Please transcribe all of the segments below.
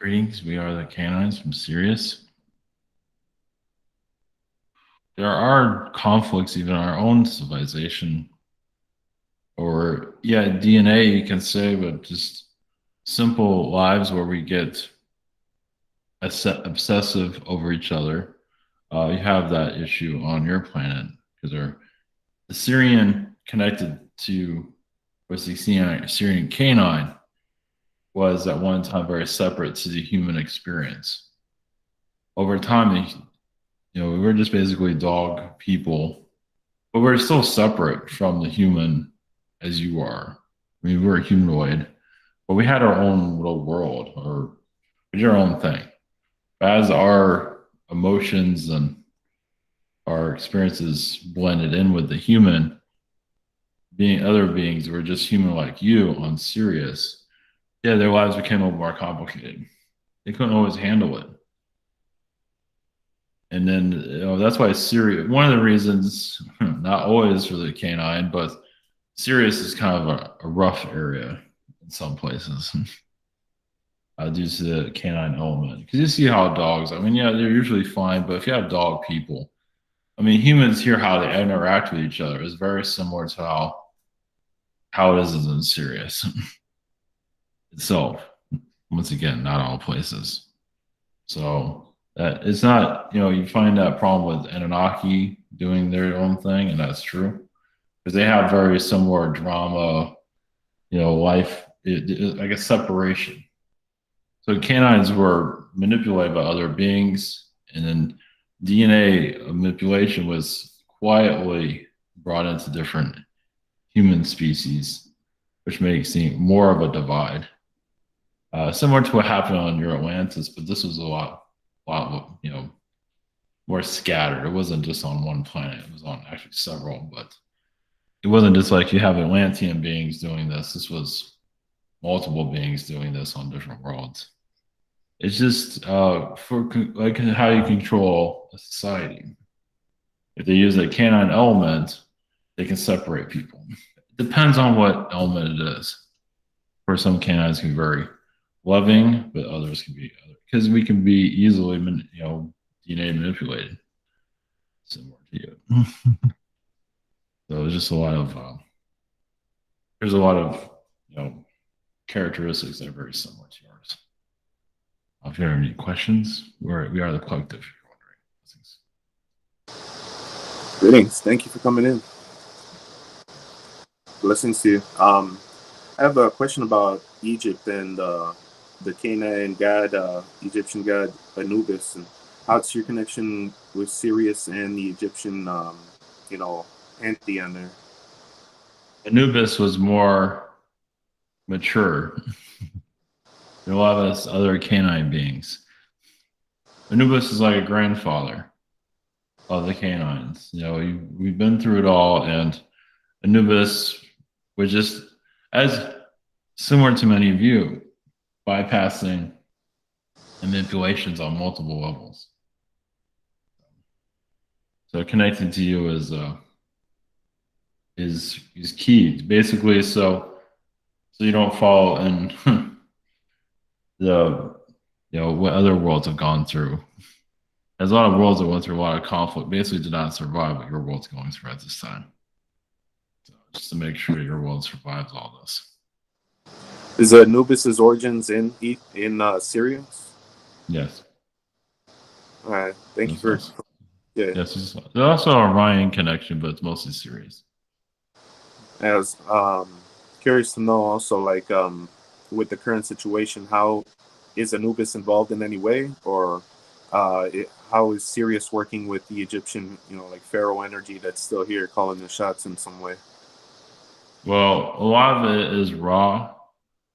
Greetings, we are the Canines from Sirius. There are conflicts even in our own civilization, or yeah, DNA you can say, but just simple lives where we get obsessive over each other. You have that issue on your planet because the Sirian connected to was the Syrian canine was at one time very separate to the human experience. Over time, we were just basically dog people, but we're still separate from the human as you are. I mean, we're a humanoid, but we had our own little world, or we did our own thing. As our emotions and our experiences blended in with the human, being other beings who were just human like you on Sirius, yeah, their lives became a little more complicated. They couldn't always handle it. And then that's why Sirius, one of the reasons, not always for the canine, but Sirius is kind of a rough area in some places due to the canine element. Because you see how dogs, I mean, yeah, they're usually fine, but if you have dog people, I mean, humans hear how they interact with each other is very similar to how it is in Sirius itself. Once again, not all places. So that it's not, you find that problem with Anunnaki doing their own thing, and that's true because they have very similar drama, life, I guess separation. So canines were manipulated by other beings, and then DNA manipulation was quietly brought into different human species, which makes it more of a divide. Similar to what happened on your Atlantis, but this was a lot, more scattered. It wasn't just on one planet; it was on actually several. But it wasn't just like you have Atlantean beings doing this. This was multiple beings doing this on different worlds. It's just for like how you control a society. If they use a canine element, they can separate people. It depends on what element it is. For some canines can be very loving, but others can be because we can be easily, DNA manipulated, similar to you. So there's just a lot of there's a lot of characteristics that are very similar to yours. If you have any questions, we are the collective. If you're wondering. Greetings. Thank you for coming in. Blessings to you. I have a question about Egypt and the Canine god, Egyptian god Anubis, and how's your connection with Sirius and the Egyptian, pantheon there? Anubis was more mature than a lot of us other canine beings. Anubis is like a grandfather of the canines. We've been through it all, and Anubis was just as similar to many of you, bypassing manipulations on multiple levels. So connecting to you is key, basically. So you don't fall in the what other worlds have gone through. There's a lot of worlds that went through a lot of conflict, basically did not survive what your world's going through at this time. So just to make sure your world survives all this. Is Anubis's origins in Sirius? Yes. All right. Thank you for. Also, yeah. Yes, there's also a Ryan connection, but it's mostly Sirius. I was curious to know also, like, with the current situation, how is Anubis involved in any way, or how is Sirius working with the Egyptian, like Pharaoh energy that's still here, calling the shots in some way? Well, a lot of it is Ra.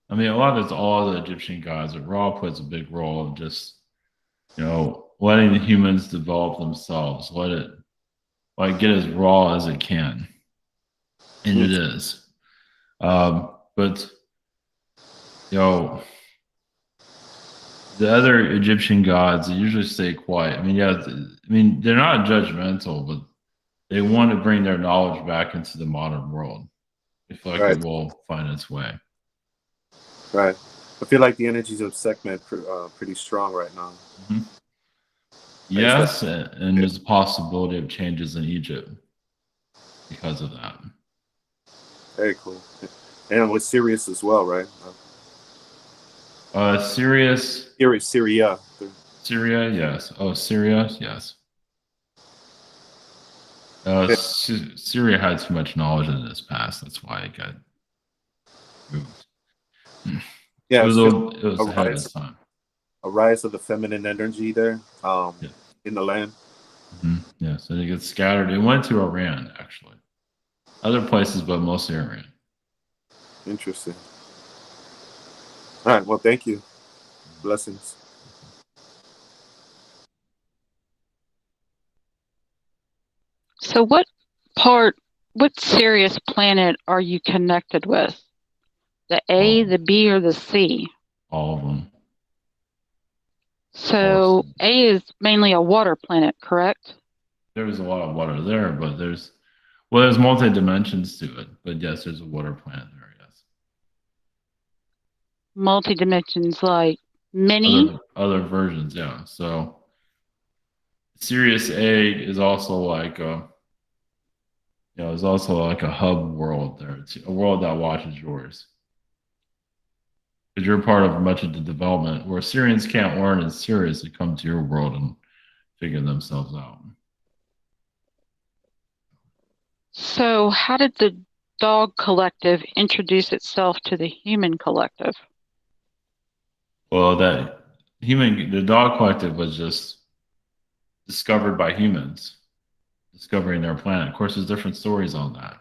I mean, a lot of it's all the Egyptian gods, but Ra plays a big role of just, letting the humans develop themselves, let it get as raw as it can. And it is. But the other Egyptian gods, they usually stay quiet. I mean, they're not judgmental, but they want to bring their knowledge back into the modern world. I feel like Right. it will find its way. Right. I feel like the energies of Sekhmet pretty strong right now. Mhm. Is that Yes, and there's a possibility of changes in Egypt because of that. very cool? And with Sirius as well, right? Sirius, Syria. Syria, yes. Oh, Syria, yes. Syria had too much knowledge in its past. That's why it got moved. Yeah, it's just It was a ahead of rise, its time. a rise of the feminine energy there, Yeah. in the land. Yeah. So it gets scattered. It went to Iran, actually. Other places, but mostly Iran. Interesting. All right. Well, thank you. Blessings. So what Sirius planet are you connected with? The A, the B, or the C? All of them. So A is mainly a water planet, correct? There's a lot of water there, but there's multi dimensions to it. But yes, there's a water planet there. Yes. Multi-dimensions like many? Other versions, yeah. So Sirius A is also like it's also like a hub world there. It's a world that watches yours. Because you're part of much of the development where Syrians can't learn in Sirius to come to your world and figure themselves out. So how did the dog collective introduce itself to the human collective? Well, the dog collective was just discovered by humans, discovering their planet. Of course, there's different stories on that.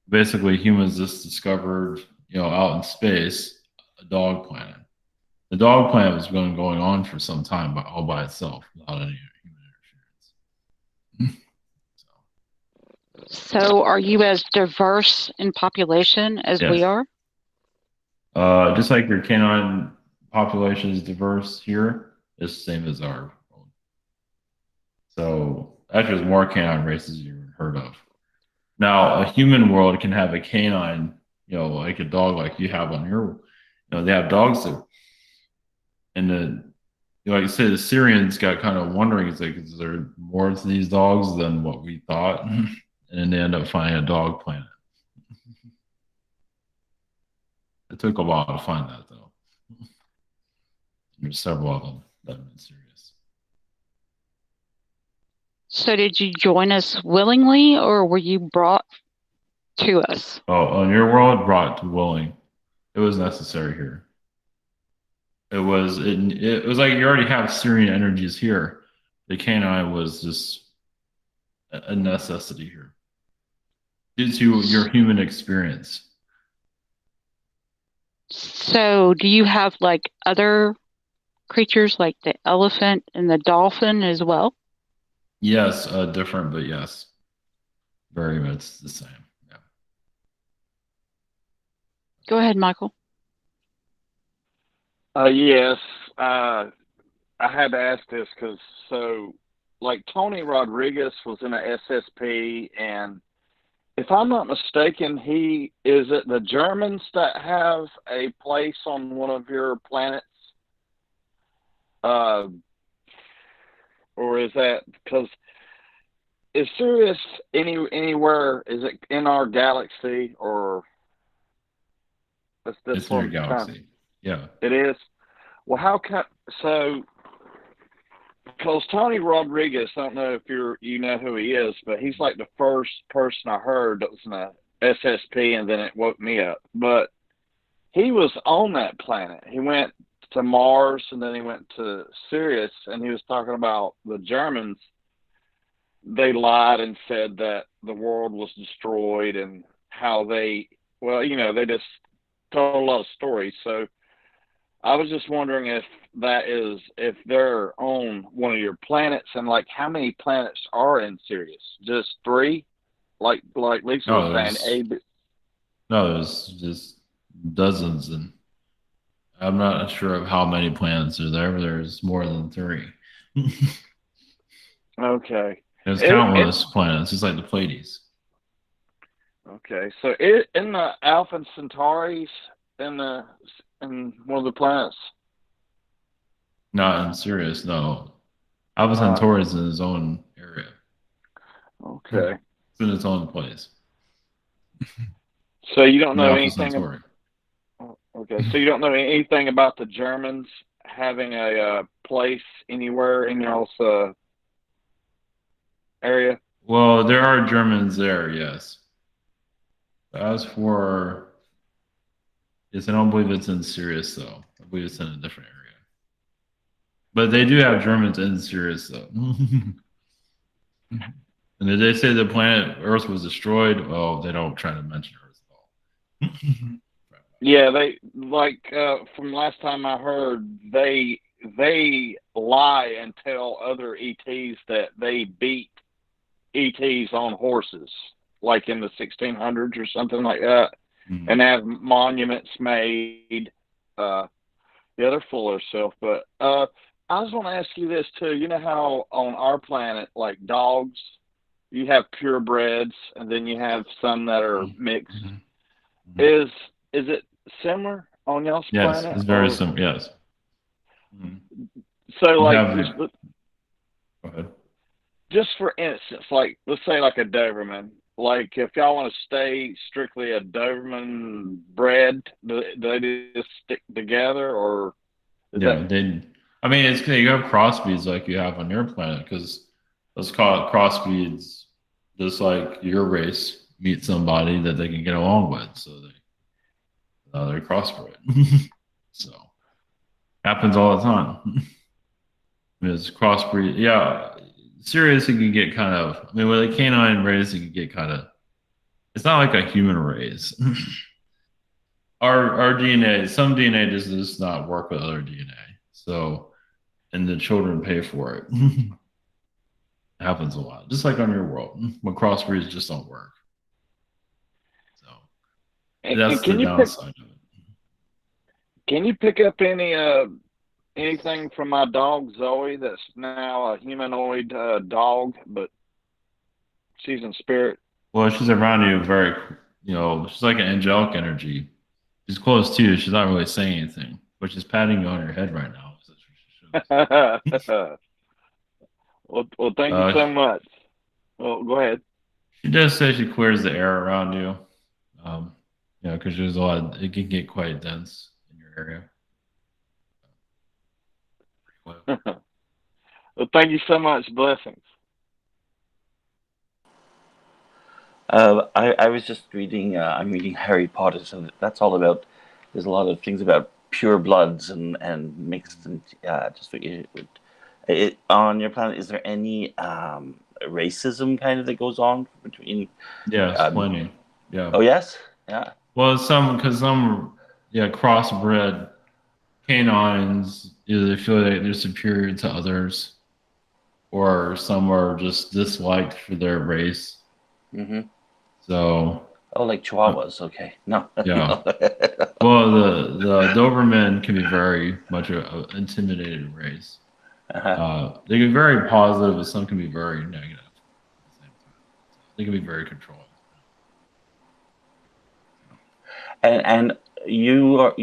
Basically, humans just discovered, out in space, a dog planet. The dog planet was going on for some time, but all by itself, without any human interference. So are you as diverse in population as we Yes. are? Just like your canine population is diverse here, it's the same as our world. So actually, there's more canine races you've heard of. Now, a human world can have a canine, like a dog, like you have on your, they have dogs there. And like you said, the Syrians got kind of wondering, it's like, is there more to these dogs than what we thought? And then they end up finding a dog planet. It took a while to find that, though. There's several of them that have been serious. So did you join us willingly, or were you brought to us? Oh, on your world, brought to willing. It was necessary here. It was like you already have Sirian energies here. The canine was just a necessity here due to your human experience. So do you have like other creatures like the elephant and the dolphin as well? Yes, different, but yes, very much the same. Yeah. Go ahead, Michael. Yes, I had to ask this because like Tony Rodriguez was in a SSP, and if I'm not mistaken, is it the Germans that have a place on one of your planets, or is that because is Sirius anywhere? Is it in our galaxy, or It's in your galaxy? Yeah, it is. Well, how come so? Because Tony Rodriguez, I don't know if you know who he is, but he's like the first person I heard that was in a SSP, and then it woke me up. But he was on that planet. He went to Mars, and then he went to Sirius, and he was talking about the Germans. They lied and said that the world was destroyed, and how they just told a lot of stories. So I was just wondering if they're on one of your planets, and like how many planets are in Sirius? Just 3, like Lisa was saying. No, there's just dozens, and I'm not sure of how many planets are there. But there's more than 3. Okay. There's countless planets, just like the Pleiades. Okay, so in the Alpha Centauris, in the in one of the planets? Not in Sirius, no. Alpha Centauri is in its own area. Okay. It's in its own place. So you don't The know Alpha anything. Centauri. Okay. So you don't know anything about the Germans having a place anywhere in y'all's area? Well, there are Germans there, yes. As for, yes, I don't believe it's in Sirius though. I believe it's in a different area. But they do have Germans in Sirius though. And did they say the planet Earth was destroyed? Well, they don't try to mention Earth at all. Yeah, they from last time I heard, they lie and tell other ETs that they beat ETs on horses, like in the 1600s or something like that, and have monuments made. Yeah, they're full of themselves. But I was going to ask you this too. You know how on our planet, like dogs, you have purebreds, and then you have some that are mixed. Is it similar on y'all's Yes, planet? it's very similar. Yes. So, You like, have- Go ahead. just for instance, like, let's say like a Doberman. Like, if y'all want to stay strictly a Doberman bred, do they just stick together, or is Yeah, that? they. I mean, it's you have crossbreeds like you have on your planet because let's call it crossbreeds, just like your race meet somebody that they can get along with, so they're crossbred. So happens all the time. It's crossbreed. Yeah, Sirius it can get kind of. I mean, with a canine race, it can get kind of. It's not like a human race. Our DNA, some DNA does not work with other DNA. So, and the children pay for it. It happens a lot, just like on your world. When crossbreeds just don't work. So that's the downside of it. Can you pick up anything from my dog Zoe that's now a humanoid dog, but she's in spirit? Well, she's around you very, she's like an angelic energy. She's close to you. She's not really saying anything, but she's patting you on your head right now. Well, thank you so much. Well, go ahead. She does say she clears the air around you. Because there's a lot. It can get quite dense in your area. Well, thank you so much. Blessings. I was just reading. I'm reading Harry Potter, so that's all about. There's a lot of things about pure bloods and mixed, and just what you would. On your planet, is there any racism kind of that goes on between? Yeah, plenty. Yeah. Oh yes, yeah. Well, some crossbred canines either they feel like they're superior to others, or some are just disliked for their race. Mm-hmm. So. Oh, like Chihuahuas. Okay. No. Yeah. Well, the Doberman can be very much an intimidated race. They can be very positive, but some can be very negative at the same time. They can be very controlling. And you are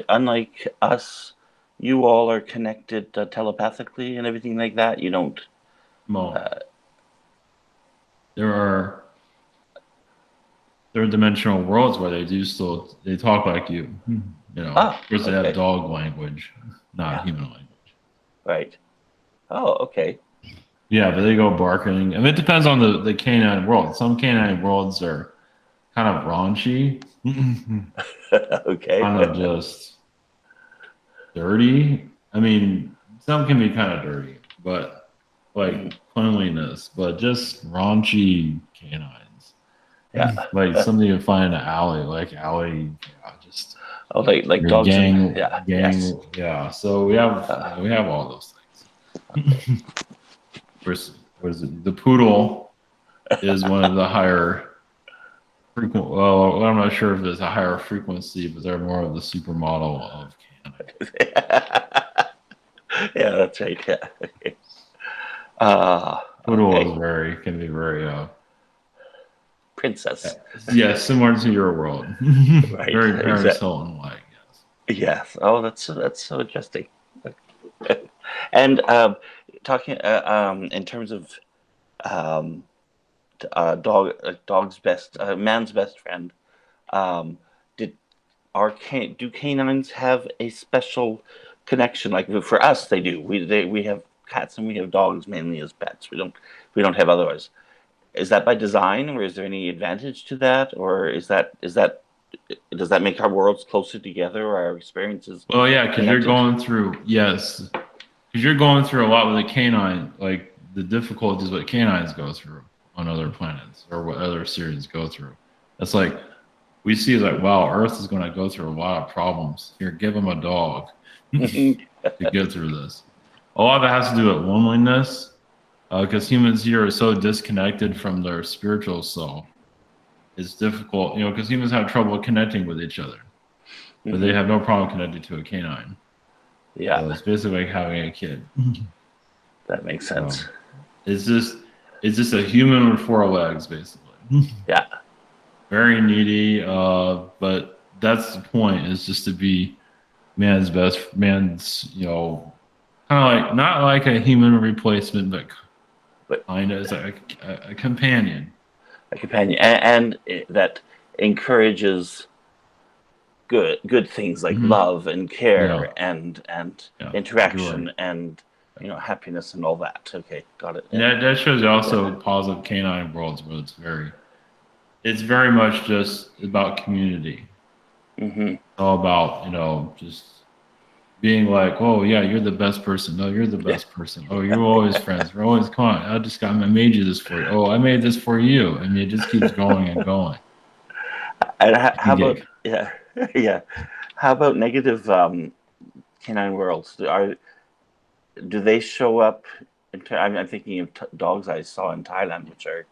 unlike us. You all are connected telepathically and everything like that. You don't. Well, there are dimensional worlds where they talk like you. Of course they have dog language, not human language. Right. Oh, okay. Yeah, but they go barking. I mean, it depends on the canine world. Some canine worlds are kind of raunchy. Okay. Kind of just dirty. I mean, some can be kind of dirty, but like cleanliness, but just raunchy canines. Yeah. Like something you find in an alley, just. Oh, like dogs. Gang. Yes. Yeah. So we have all those things. The poodle is one of the higher frequent. Well, I'm not sure if it's a higher frequency, but they're more of the supermodel of canine. Yeah, that's right. Yeah. Poodle can be very princess. Yeah, similar to your world. Right. Very Paris Exactly. Hilton like. Yes. Yes. Oh, that's so interesting. And talking in terms of um, dog's best man's best friend. Did do canines have a special connection? Like for us, they do. We have cats and we have dogs mainly as pets. We don't have others. Is that by design, or is there any advantage to that, or is that does that make our worlds closer together, or our experiences Well, yeah, because you're connected? going through, yes, because you're going through a lot with a canine, like the difficulties what canines go through on other planets or what other series go through. That's like we see like, wow, Earth is going to go through a lot of problems. Here, give them a dog to get through this. A lot of it has to do with loneliness, because humans here are so disconnected from their spiritual self. It's difficult, because humans have trouble connecting with each other, but they have no problem connecting to a canine. Yeah, So it's basically like having a kid. that makes sense. It's just a human with four legs, basically. Yeah. Very needy, but that's the point. Is just to be man's, kind of like not like a human replacement, but kind of as a companion. A companion, and that encourages good things like love and care and interaction joy. and happiness and all that. Okay, got it. And that shows you also positive canine worlds where it's very much just about community. It's all about just being like, oh yeah, you're the best person. No, you're the best person. Oh, you're always friends. We're always, come on, I made you this for you. Oh, I made this for you. I mean, it just keeps going and going. And how about yeah? How about negative canine worlds? Do they show up? I'm thinking of dogs I saw in Thailand, which are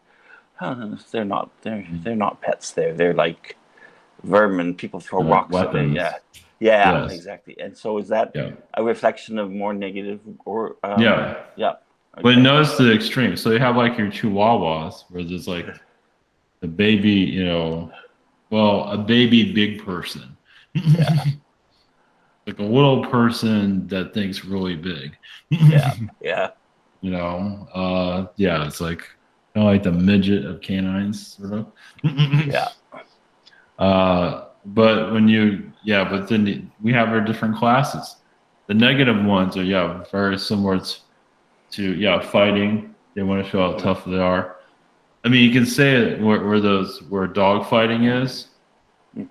they're not pets. They're like vermin. People throw rocks at them. Weapons. Yeah, Yes. exactly. And so is that a reflection of more negative or yeah. Okay. But notice the extreme. So you have like your chihuahuas where there's like the baby, a baby big person. Yeah. Like a little person that thinks really big. Yeah. It's like kind of like the midget of canines, sort of. Yeah. But but then we have our different classes. The negative ones are very similar to fighting. They want to show how tough they are. I mean, you can say it where dog fighting is.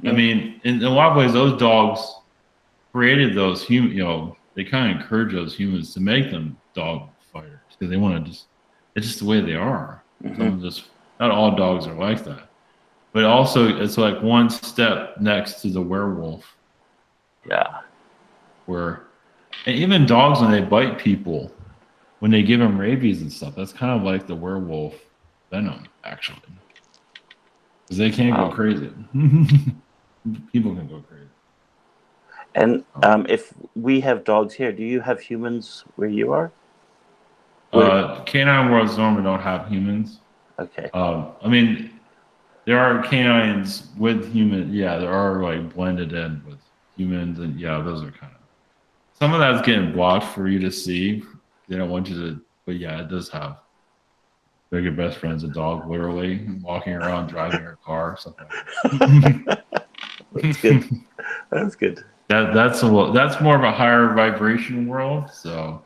I mean, in a lot of ways, those dogs created those human. They kind of encourage those humans to make them dog fighters because they want to it's just the way they are. Not all dogs are like that. But also, it's like one step next to the werewolf. Yeah. And even dogs, when they bite people, when they give them rabies and stuff, that's kind of like the werewolf venom, actually. Because they can't go crazy. People can go crazy. And if we have dogs here, do you have humans where you are? Canine worlds normally don't have humans. Okay. I mean, there are canines with human. Yeah, there are like blended in with humans, and those are kind of. Some of that's getting blocked for you to see. They don't want you to, but it does have. They're your best friend's a dog, literally walking around, driving your car, something like that. That's good. That's good. That's more of a higher vibration world. So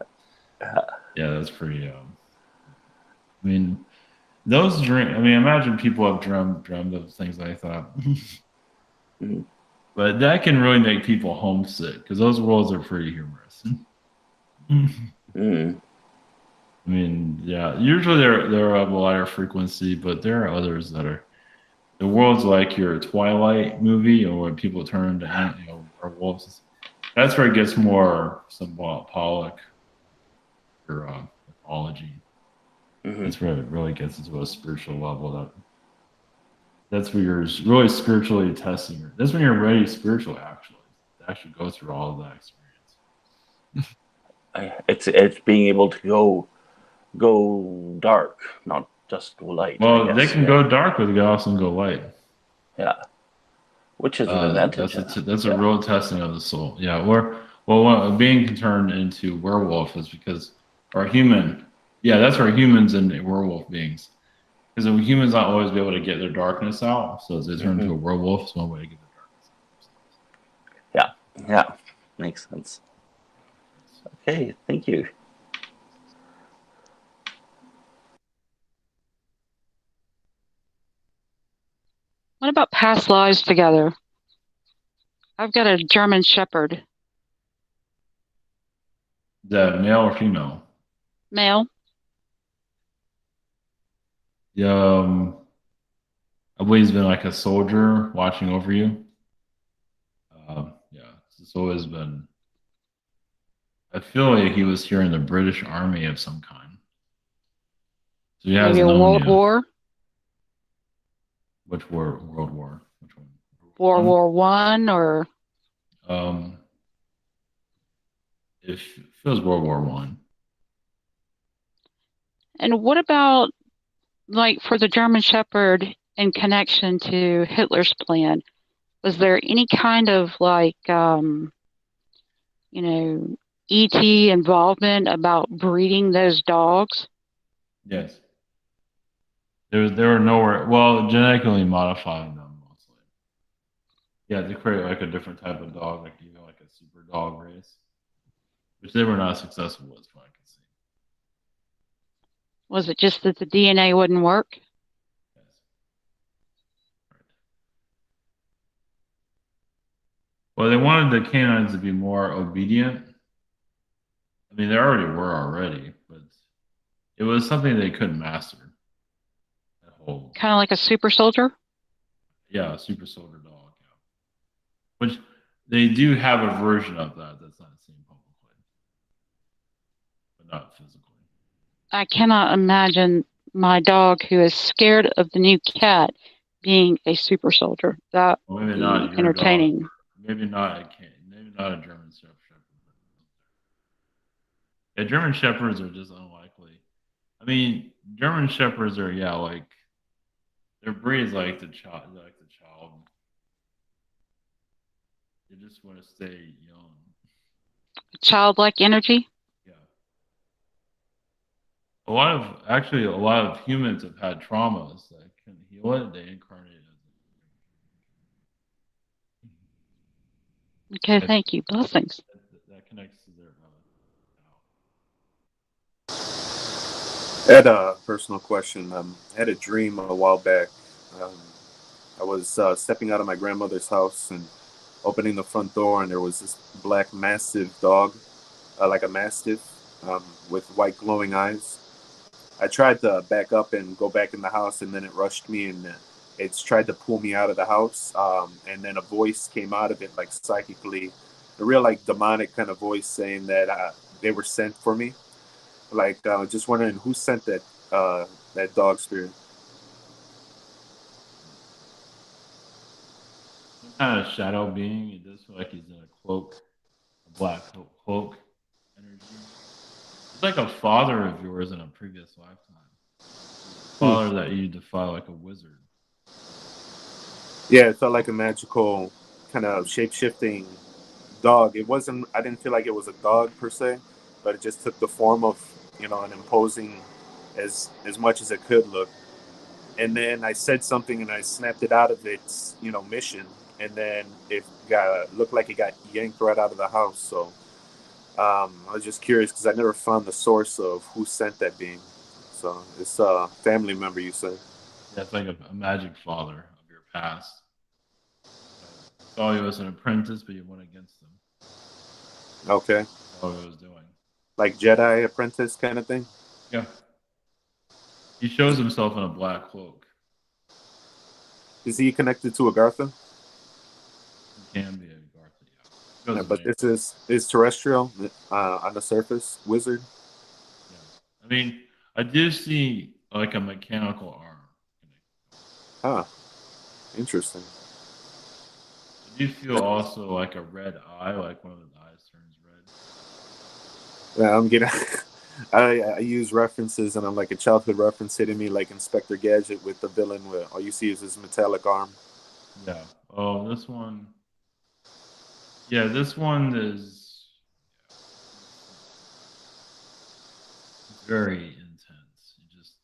that's pretty. I mean, those dream. I mean, imagine people have dreamed of things like that. But that can really make people homesick because those worlds are pretty humorous. I mean, usually they're of a lighter frequency, but there are others that are. The world's like your Twilight movie, or when people turn to werewolves. That's where it gets more symbolic or mythology. That's where it really gets into a spiritual level. That's where you're really spiritually testing. That's when you're ready spiritually, actually, to actually go through all of that experience. It's being able to go dark, not just go light. Well, they can go dark, but they can also go light. Yeah. Which is an advantage. That's a real testing of the soul. Yeah, what being can turn into werewolf is because our human, yeah, that's our humans and werewolf beings. Because humans not always be able to get their darkness out, so they turn into a werewolf. It's one way to get their darkness out. Yeah, makes sense. Okay, thank you. What about past lives together? I've got a German Shepherd. Is that male or female? Male. Yeah, I believe he's been like a soldier watching over you. Yeah, it's always been. I feel like he was here in the British Army of some kind. So he has Maybe a known World you. War. Which war? World War? Which one? World War I or? It feels World War One. And what about, like, for the German Shepherd in connection to Hitler's plan? Was there any kind of like, ET involvement about breeding those dogs? Yes. They were nowhere. Well, genetically modifying them mostly. Yeah, to create like a different type of dog, like even like a super dog race, which they were not successful with, from what I can see. Was it just that the DNA wouldn't work? Yes. Right. Well, they wanted the canines to be more obedient. I mean, they already were, but it was something they couldn't master. That whole, Kind of like a super soldier? yeah, super soldier dog. Yeah. Which they do have a version of that that's not seen publicly, but not physically. I cannot imagine my dog, who is scared of the new cat, being a super soldier. That Well, would maybe be not your entertaining. dog. Maybe not a German Shepherd. Yeah, German Shepherds are just unlikely. I mean, German Shepherds are like their breeds like the child. They just want to stay young. Childlike energy? Yeah. A lot of humans have had traumas that can heal it. They incarnate as Okay, thank you. Blessings. that connects to their. I had a personal question. I had a dream a while back. I was stepping out of my grandmother's house and opening the front door, and there was this black mastiff dog, like a mastiff, with white glowing eyes. I tried to back up and go back in the house, and then it rushed me, and it's tried to pull me out of the house. And then a voice came out of it, like psychically, a real like demonic kind of voice saying that they were sent for me. Like, just wondering who sent that dog spirit. Some kind of shadow being. It does feel like he's in a cloak, a black cloak energy. It's like a father of yours in a previous lifetime. Father that you defy like a wizard. Yeah, it felt like a magical kind of shape-shifting dog. It wasn't. I didn't feel like it was a dog per se, but it just took the form of an imposing as much as it could look. And then I said something and I snapped it out of its mission, and then it looked like it got yanked right out of the house. So I was just curious because I never found the source of who sent that being. So it's a family member, you said. Yeah, it's like a magic father of your past. Saw you as an apprentice, but you went against him. Okay. That's all he was doing. Like Jedi apprentice kind of thing? Yeah. He shows himself in a black cloak. Is he connected to Agartha? He can be a Garth, yeah. Yeah, but this is terrestrial on the surface, wizard? Yeah. I mean, I do see like a mechanical arm. Huh. Interesting. I do feel also like a red eye, like one of the eyes turns red. Yeah, I'm getting. I use references, and I'm like a childhood reference hitting me, like Inspector Gadget with the villain, where all you see is his metallic arm. Yeah, Oh, this one. Yeah, this one is it's very intense. You just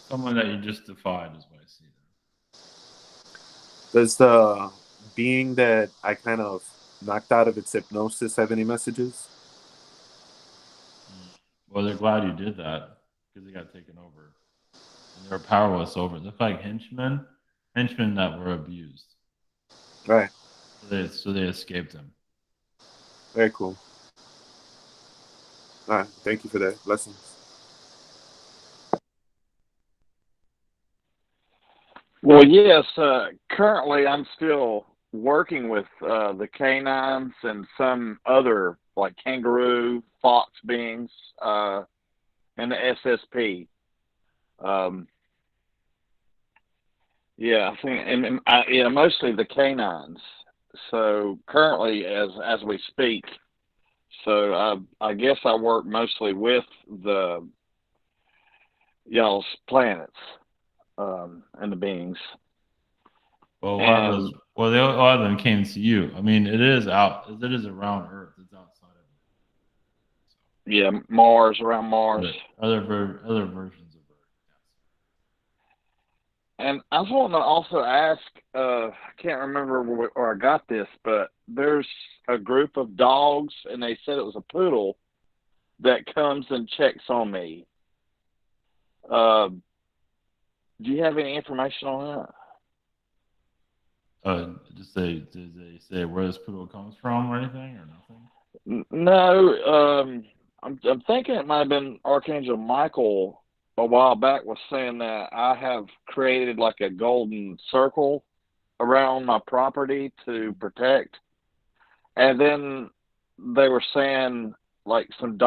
someone that you just defied is what I see there. Does the being that I kind of knocked out of its hypnosis have any messages? Well, they're glad you did that because they got taken over. And they were powerless over it. They're like henchmen that were abused. Right. So they escaped him. Very cool. All right. Thank you for that. Blessings. Well, yes. Currently, I'm still working with the canines and some other like kangaroo, fox beings, and the SSP. Um, yeah, I think, yeah, mostly the canines. So currently, as we speak, so I guess I work mostly with the y'all's planets and the beings. Well, a lot of And those. Well, a lot of them came to you. I mean, it is out. It is around Earth. It's outside of it. yeah, Mars, around Mars. But other versions of Earth. And I was wanting to also ask, I can't remember where I got this, but there's a group of dogs, and they said it was a poodle that comes and checks on me. Uh, do you have any information on that? Did they say where this poodle comes from or anything or nothing? No, I'm thinking it might have been Archangel Michael a while back was saying that I have created like a golden circle around my property to protect. And then they were saying like some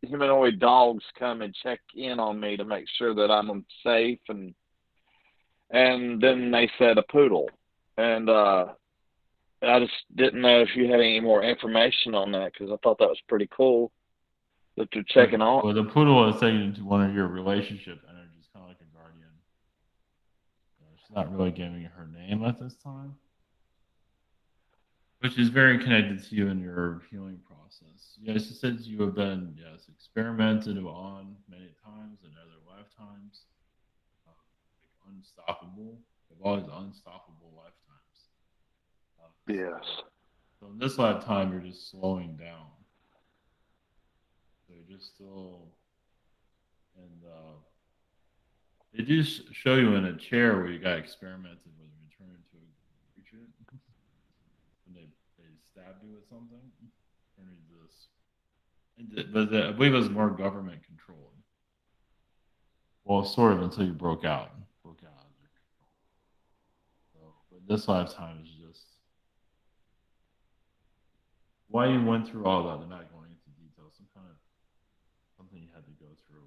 humanoid dogs come and check in on me to make sure that I'm safe, and then they said a poodle, and I just didn't know if you had any more information on that because I thought that was pretty cool that they're checking on. Well, the poodle is taken into one of your relationship energies, kind of like a guardian. She's not really giving her name at this time, which is very connected to you in your healing process. Yes, it says you have been experimented on many times in other lifetimes, like unstoppable. You've always unstoppable lifetimes. Yes. So in this lifetime, you're just slowing down. So you're just still, and they do show you in a chair where you got experimented with and turned into a creature. When they stabbed you with something, turned into this. But I believe it was more government controlled. Well, sort of until you broke out. Broke out of their control. So, but this lifetime is just why you went through all that. They're not going into detail. Something you had to go through.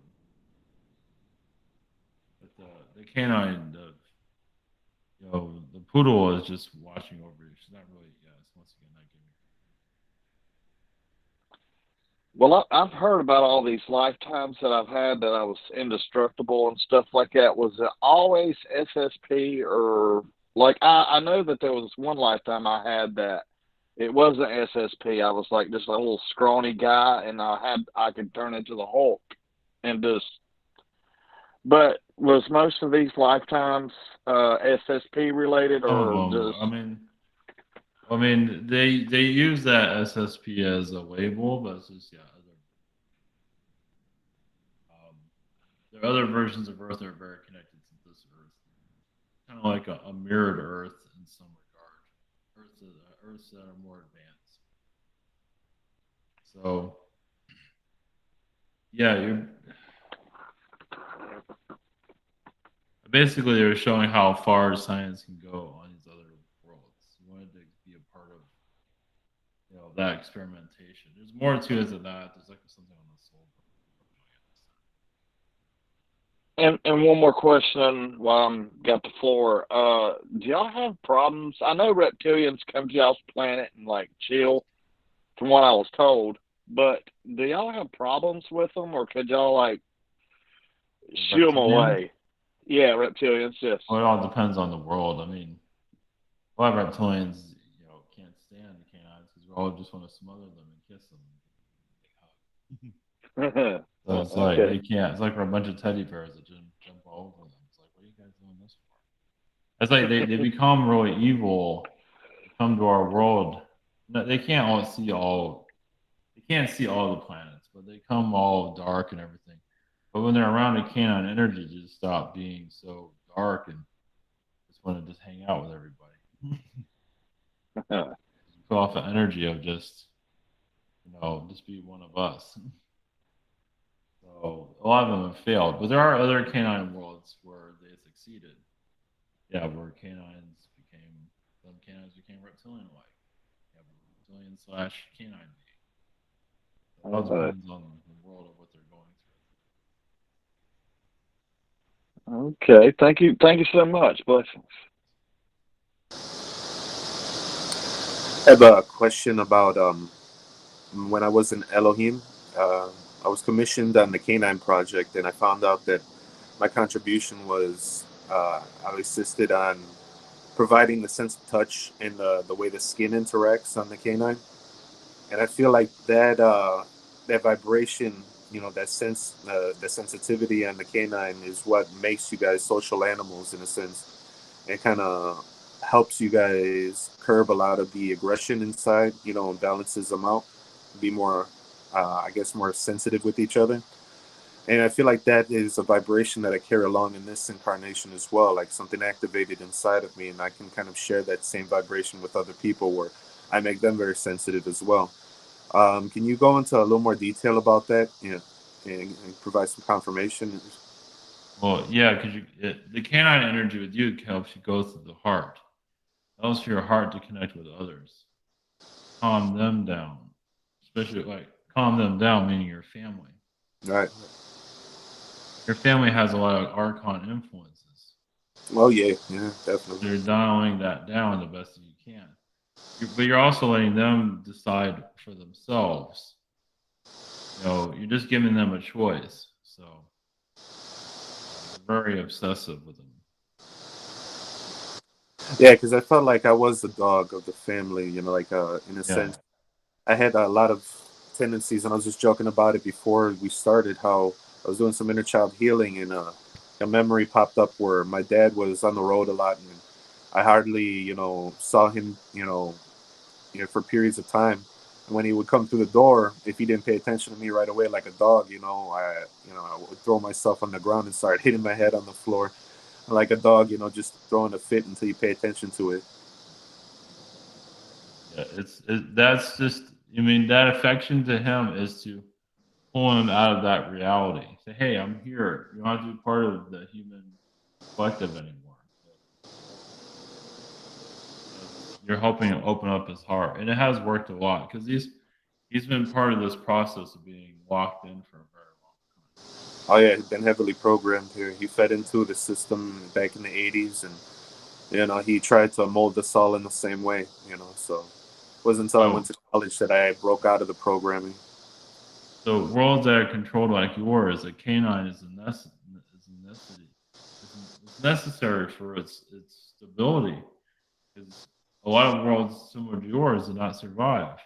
But the canine, the poodle is just watching over you. She's not really, once again, not giving you. Well, I've heard about all these lifetimes that I've had that I was indestructible and stuff like that. Was it always SSP, or like I know that there was one lifetime I had that it wasn't SSP. I was like just a little scrawny guy, and I could turn into the Hulk and just. But was most of these lifetimes SSP related, or just? I mean, they use that SSP as a label, but it's just there are other versions of Earth that are very connected to this Earth, kind of like a mirrored Earth in some regard. Earths that are more advanced. So, you're basically they're showing how far science can go on these other worlds. You wanted to be a part of that experimentation. There's more to it than that. There's like something on the soul. And one more question while I'm got the floor. Do y'all have problems? I know reptilians come to y'all's planet and like chill, from what I was told. But do y'all have problems with them, or could y'all like shoo them away? Yeah, reptilians. Yes. Well, it all depends on the world. I mean, a lot of reptilians, can't stand the canines because we all just want to smother them and kiss them. So it's like Okay. they can't. It's like we're a bunch of teddy bears that just jump all over them. It's like, what are you guys doing this for? It's like they become really evil. They come to our world. No, they can't all see all. They can't see all the planets, but they come all dark and everything. But when they're around a canine energy, they just stop being so dark and just want to just hang out with everybody. Put off the energy of just be one of us. So a lot of them have failed, but there are other canine worlds where they succeeded. Yeah, where some canines became reptilian-like. Yeah, reptilian slash canine being. It all depends on the world of what they're going through. Okay. Thank you so much. Blessings. I have a question about when I was in Elohim. I was commissioned on the Canine project, and I found out that my contribution was I assisted on providing the sense of touch and the way the skin interacts on the canine. And I feel like that vibration, that sense, the sensitivity on the canine is what makes you guys social animals in a sense. It kind of helps you guys curb a lot of the aggression inside, and balances them out, be more, I guess, more sensitive with each other. And I feel like that is a vibration that I carry along in this incarnation as well, like something activated inside of me, and I can kind of share that same vibration with other people where I make them very sensitive as well. Can you go into a little more detail about that, and provide some confirmation? Well, yeah, because the canine energy with you helps you go through the heart. It allows for your heart to connect with others, calm them down, especially like calm them down, meaning your family. Right. Your family has a lot of Archon influences. Oh yeah, So definitely. you're dialing that down the best that you can. But you're also letting them decide for themselves. You're just giving them a choice. So you're very obsessive with them. Yeah, because I felt like I was the dog of the family, like in a Yeah. sense. I had a lot of tendencies, and I was just joking about it before we started. How I was doing some inner child healing, and a memory popped up where my dad was on the road a lot, and I hardly, saw him, for periods of time. And when he would come through the door, if he didn't pay attention to me right away, like a dog, I would throw myself on the ground and start hitting my head on the floor, like a dog, just throwing a fit until you pay attention to it. Yeah, that's just. I mean, that affection to him is to pull him out of that reality. Say, hey, I'm here. You don't have to be part of the human collective anymore. You're helping him open up his heart, and it has worked a lot because he's been part of this process of being locked in for a very long time. Oh yeah, he'd been heavily programmed here. He fed into the system back in the '80s, and he tried to mold us all in the same way. So it wasn't until I So, went to college that I broke out of the programming. so worlds that are controlled like yours, a canine is a necessity. It's necessary for its stability because a lot of worlds similar to yours did not survive.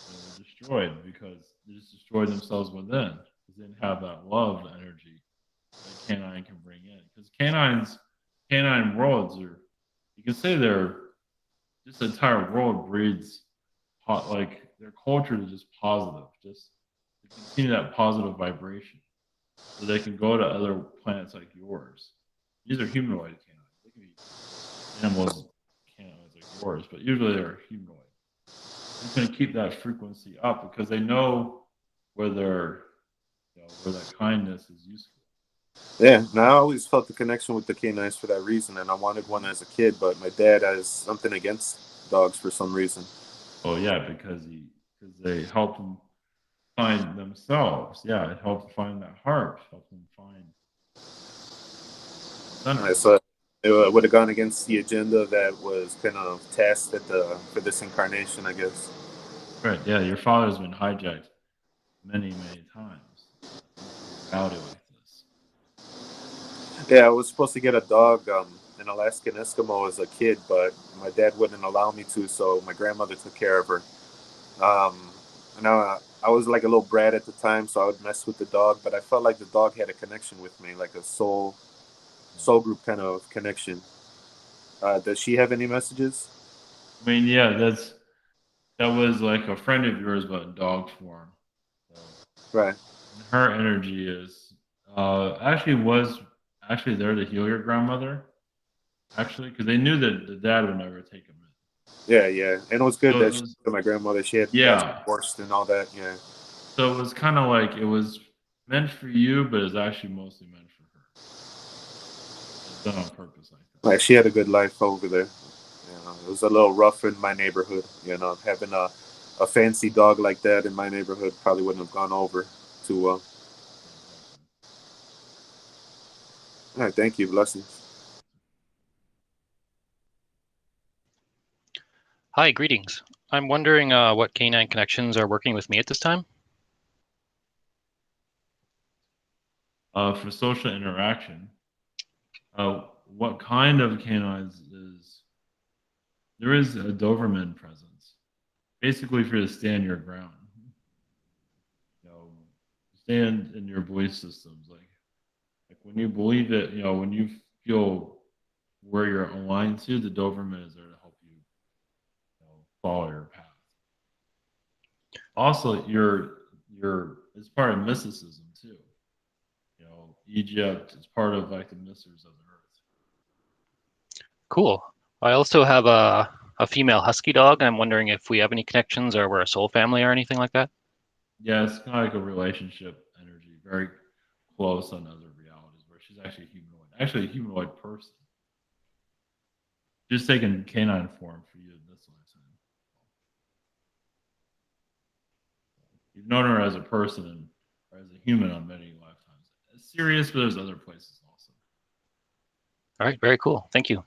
They were destroyed because they just destroyed themselves within because they didn't have that love energy that canine can bring in. Because canine worlds are, you can say they're just the entire world breeds like their culture is just positive, just to continue that positive vibration, so they can go to other planets like yours. These are humanoid canines. They can be animals, canines like yours, but usually they're humanoid. It's going to keep that frequency up because they know where where that kindness is useful. Yeah, now I always felt the connection with the canines for that reason, and I wanted one as a kid, but my dad has something against dogs for some reason. Oh yeah, because they help them find themselves. Yeah, it helps them find that heart, help them find center. So it would have gone against the agenda that was kind of tasked for this incarnation, I guess. Right. Yeah, your father's been hijacked many times into a reality like this. Yeah, I was supposed to get a dog an Alaskan Eskimo as a kid, but my dad wouldn't allow me to, so my grandmother took care of her. And I was like a little brat at the time, so I would mess with the dog, but I felt like the dog had a connection with me, like a soul group kind of connection. Does she have any messages? I mean, yeah, that was like a friend of yours, but in dog form. So, Right. and her energy is actually was actually there to heal your grandmother. Actually, because they knew that the dad would never take him in. Yeah, yeah. And it was good So it that was, my grandmother, she had got yeah. divorced and all that. Yeah. So it was kind of like it was meant for you, but it's actually mostly meant for her. It's done on purpose like that. Like she had a good life over there. It was a little rough in my neighborhood. Having a fancy dog like that in my neighborhood probably wouldn't have gone over too well. All right, thank you. Blessings. Hi, greetings. I'm wondering what canine connections are working with me at this time. For social interaction, what kind of canines is there is a Doberman presence. Basically, for you to stand your ground, stand in your belief systems. Like when you believe it, when you feel where you're aligned to, the Doberman is there to help you, follow your path. Also, you're it's part of mysticism too. Egypt is part of like the mysteries of the earth. Cool. I also have a female husky dog. I'm wondering if we have any connections or we're a soul family or anything like that. Yeah, it's kind of like a relationship energy, very close on other realities where she's actually a humanoid person. Just taking canine form for you in this lifetime. You've known her as a person or as a human on many lifetimes. It's serious, but there's other places also. All right, very cool. Thank you.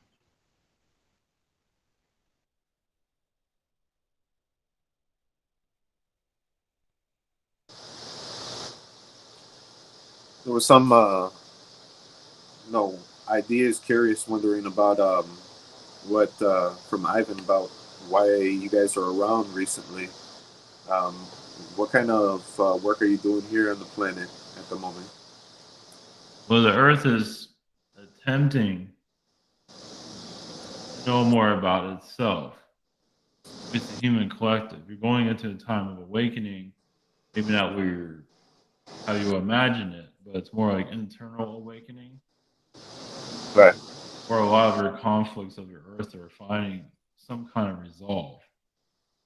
There was some, ideas, curious, wondering about what from Ivan about why you guys are around recently. Um, what kind of work are you doing here on the planet at the moment? Well, the earth is attempting to know more about itself. It's the human collective. You're going into a time of awakening, maybe not how you imagine it, but it's more like internal awakening. Right. Where a lot of your conflicts of your earth are finding some kind of resolve.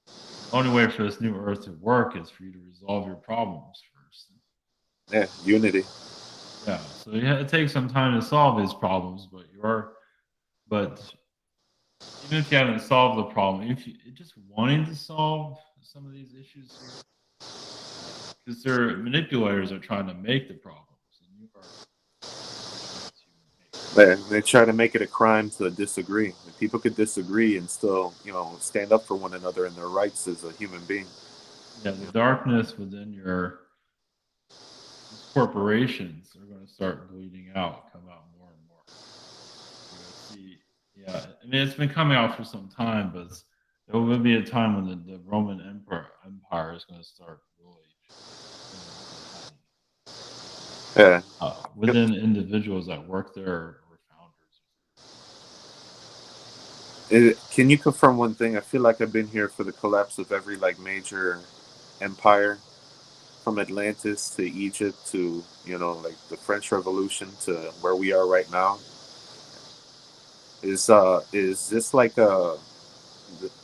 The only way for this new earth to work is for you to resolve your problems first. Yeah, unity. Yeah, so it takes some time to solve these problems, but even if you haven't solved the problem, if you just wanting to solve some of these issues here, because their manipulators are trying to make the problems, and you are They try to make it a crime to disagree. People could disagree and still, stand up for one another and their rights as a human being. yeah, the darkness within these corporations are going to start bleeding out, come out more and more. You're going to see, yeah, I mean, it's been coming out for some time, but there will be a time when the Roman Empire is going to start really Yeah. within individuals that work there or founders. Can you confirm one thing? I feel like I've been here for the collapse of every major empire, from Atlantis to Egypt to the French Revolution to where we are right now. Is this like a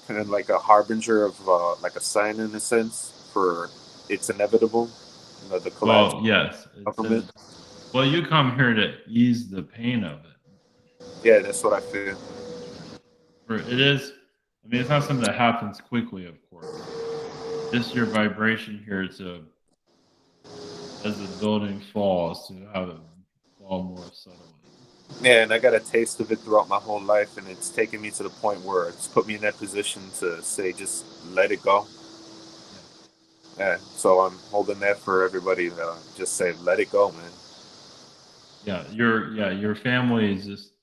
kind of like a harbinger of like a sign in a sense for it's inevitable? The collapse. Well, yes. Well, you come here to ease the pain of it. Yeah, that's what I feel. It is. I mean, it's not something that happens quickly, of course. Just your vibration here as the building falls, to have it fall more subtly. Yeah, and I got a taste of it throughout my whole life, and it's taken me to the point where it's put me in that position to say, just let it go. Yeah, so I'm holding that for everybody to just say, let it go, man. Yeah, your family is just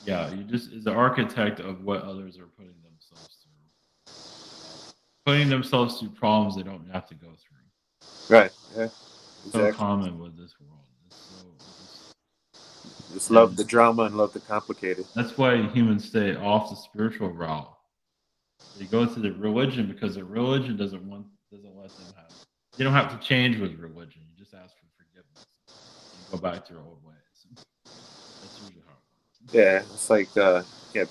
Yeah, you just is the architect of what others are putting themselves through. Putting themselves through problems they don't have to go through. Right. Yeah. So Exactly. common with this world. Just love And the drama and love the complicated. that's why humans stay off the spiritual route. They go to the religion because the religion doesn't let them have. You don't have to change with religion. You just ask for forgiveness and go back to your old ways. That's usually how it works. Yeah, it's like yeah,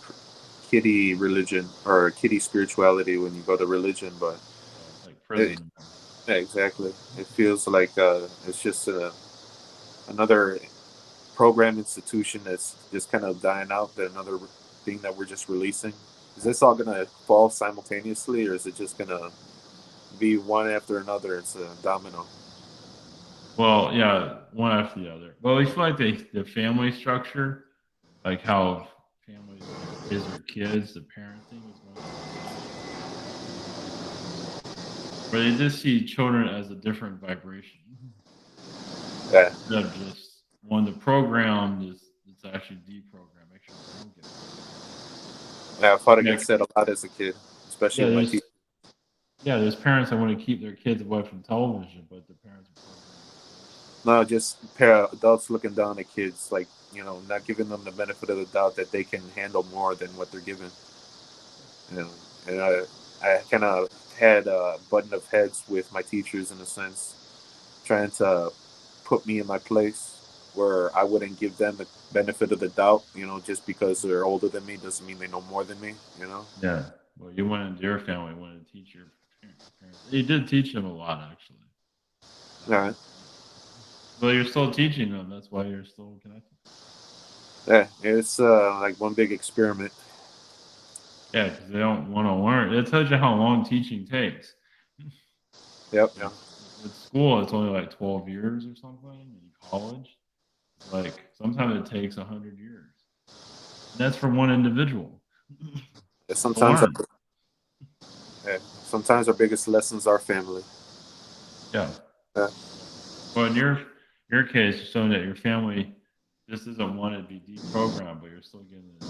kitty religion or kitty spirituality when you go to religion, but Yeah, it's like it, prison. yeah, exactly. It feels like it's just another program institution that's just kind of dying out. That another thing that we're just releasing. Is this all gonna fall simultaneously, or is it just gonna be one after another? It's a domino. Well, yeah, one after the other. Well, we feel like the family structure, like how families like raise their kids, the parenting is going to where they just see children as a different vibration. Yeah, Instead of just when the program is it's actually deprogrammed, make sure they don't get yeah. I fought yeah, against that a lot as a kid, especially yeah, with my teacher. there's parents that want to keep their kids away from television, but the parents are programmed the No, just pair of adults looking down at kids, like not giving them the benefit of the doubt that they can handle more than what they're given. You know, and I kind of had a button of heads with my teachers in a sense, trying to put me in my place where I wouldn't give them the benefit of the doubt. Just because they're older than me doesn't mean they know more than me. Yeah. Well, you wanted your family wanted to teach your parents. You did teach them a lot, actually. All right. Well, you're still teaching them. That's why you're still connected. Yeah, it's like one big experiment. Yeah, because they don't want to learn. It tells you how long teaching takes. Yep. Like Yeah. with school, it's only like 12 years or something. In college, it's like sometimes it takes 100 years, and that's for one individual to Sometimes, learn. yeah, sometimes our biggest lessons are family. Yeah. Yeah. Well, in your case, you're showing that your family just doesn't want it to be deprogrammed, but you're still getting it.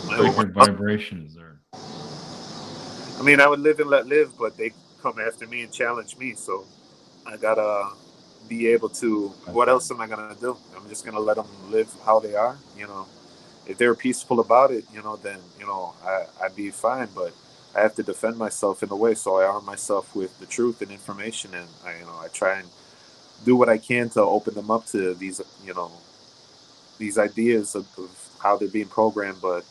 Like your vibration is there. I mean, I would live and let live, but they come after me and challenge me, so I gotta be able to. What else am I gonna do? I'm just gonna let them live how they are. If they're peaceful about it, then I'd be fine. But I have to defend myself in a way, so I arm myself with the truth and information, and I try and do what I can to open them up to these ideas of how they're being programmed. But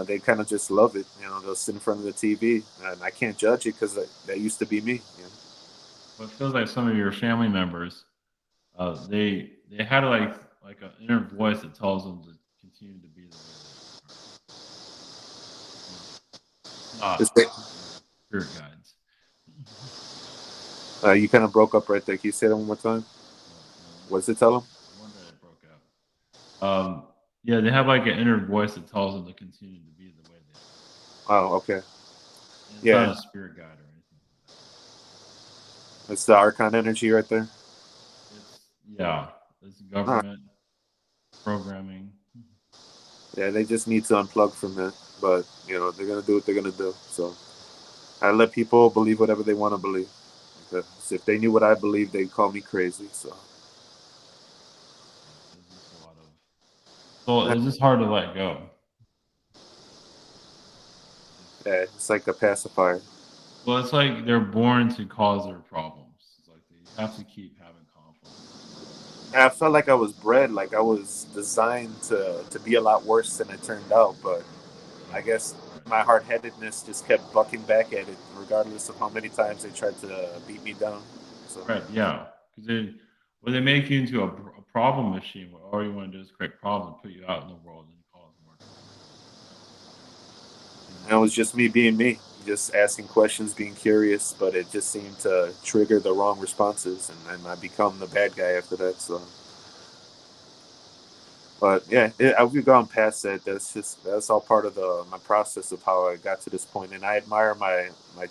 they kind of just love it. They'll sit in front of the TV, and I can't judge it because that used to be me. Well, it feels like some of your family members, they had like an inner voice that tells them to continue to be the way they are. It's It's not spirit guides. You kind of broke up right there. Can you say that one more time? What does it tell them? I wonder it broke out. Yeah, they have like an inner voice that tells them to continue to be the way they are. Oh, okay. And it's Yeah, not a spirit guide or anything like that. it's the Archon energy right there. It's government programming. Yeah, they just need to unplug from that. But they're gonna do what they're gonna do. So I let people believe whatever they want to believe. Because if they knew what I believe, they'd call me crazy. So It's just a lot of. So it's just hard to let go. yeah, it's like a pacifier. Well, it's like they're born to cause their problems. It's like they have to keep having conflict. And I felt like I was bred, like I was designed to be a lot worse than it turned out. But I guess my hard headedness just kept bucking back at it, regardless of how many times they tried to beat me down. So Right, yeah. Because they make you into a problem machine where all you want to do is create problems, put you out in the world, and cause more trouble. and it was just me being me, just asking questions, being curious, but it just seemed to trigger the wrong responses, and then I become the bad guy after that. So, but yeah, we've gone past that. That's all part of my process of how I got to this point, and I admire my my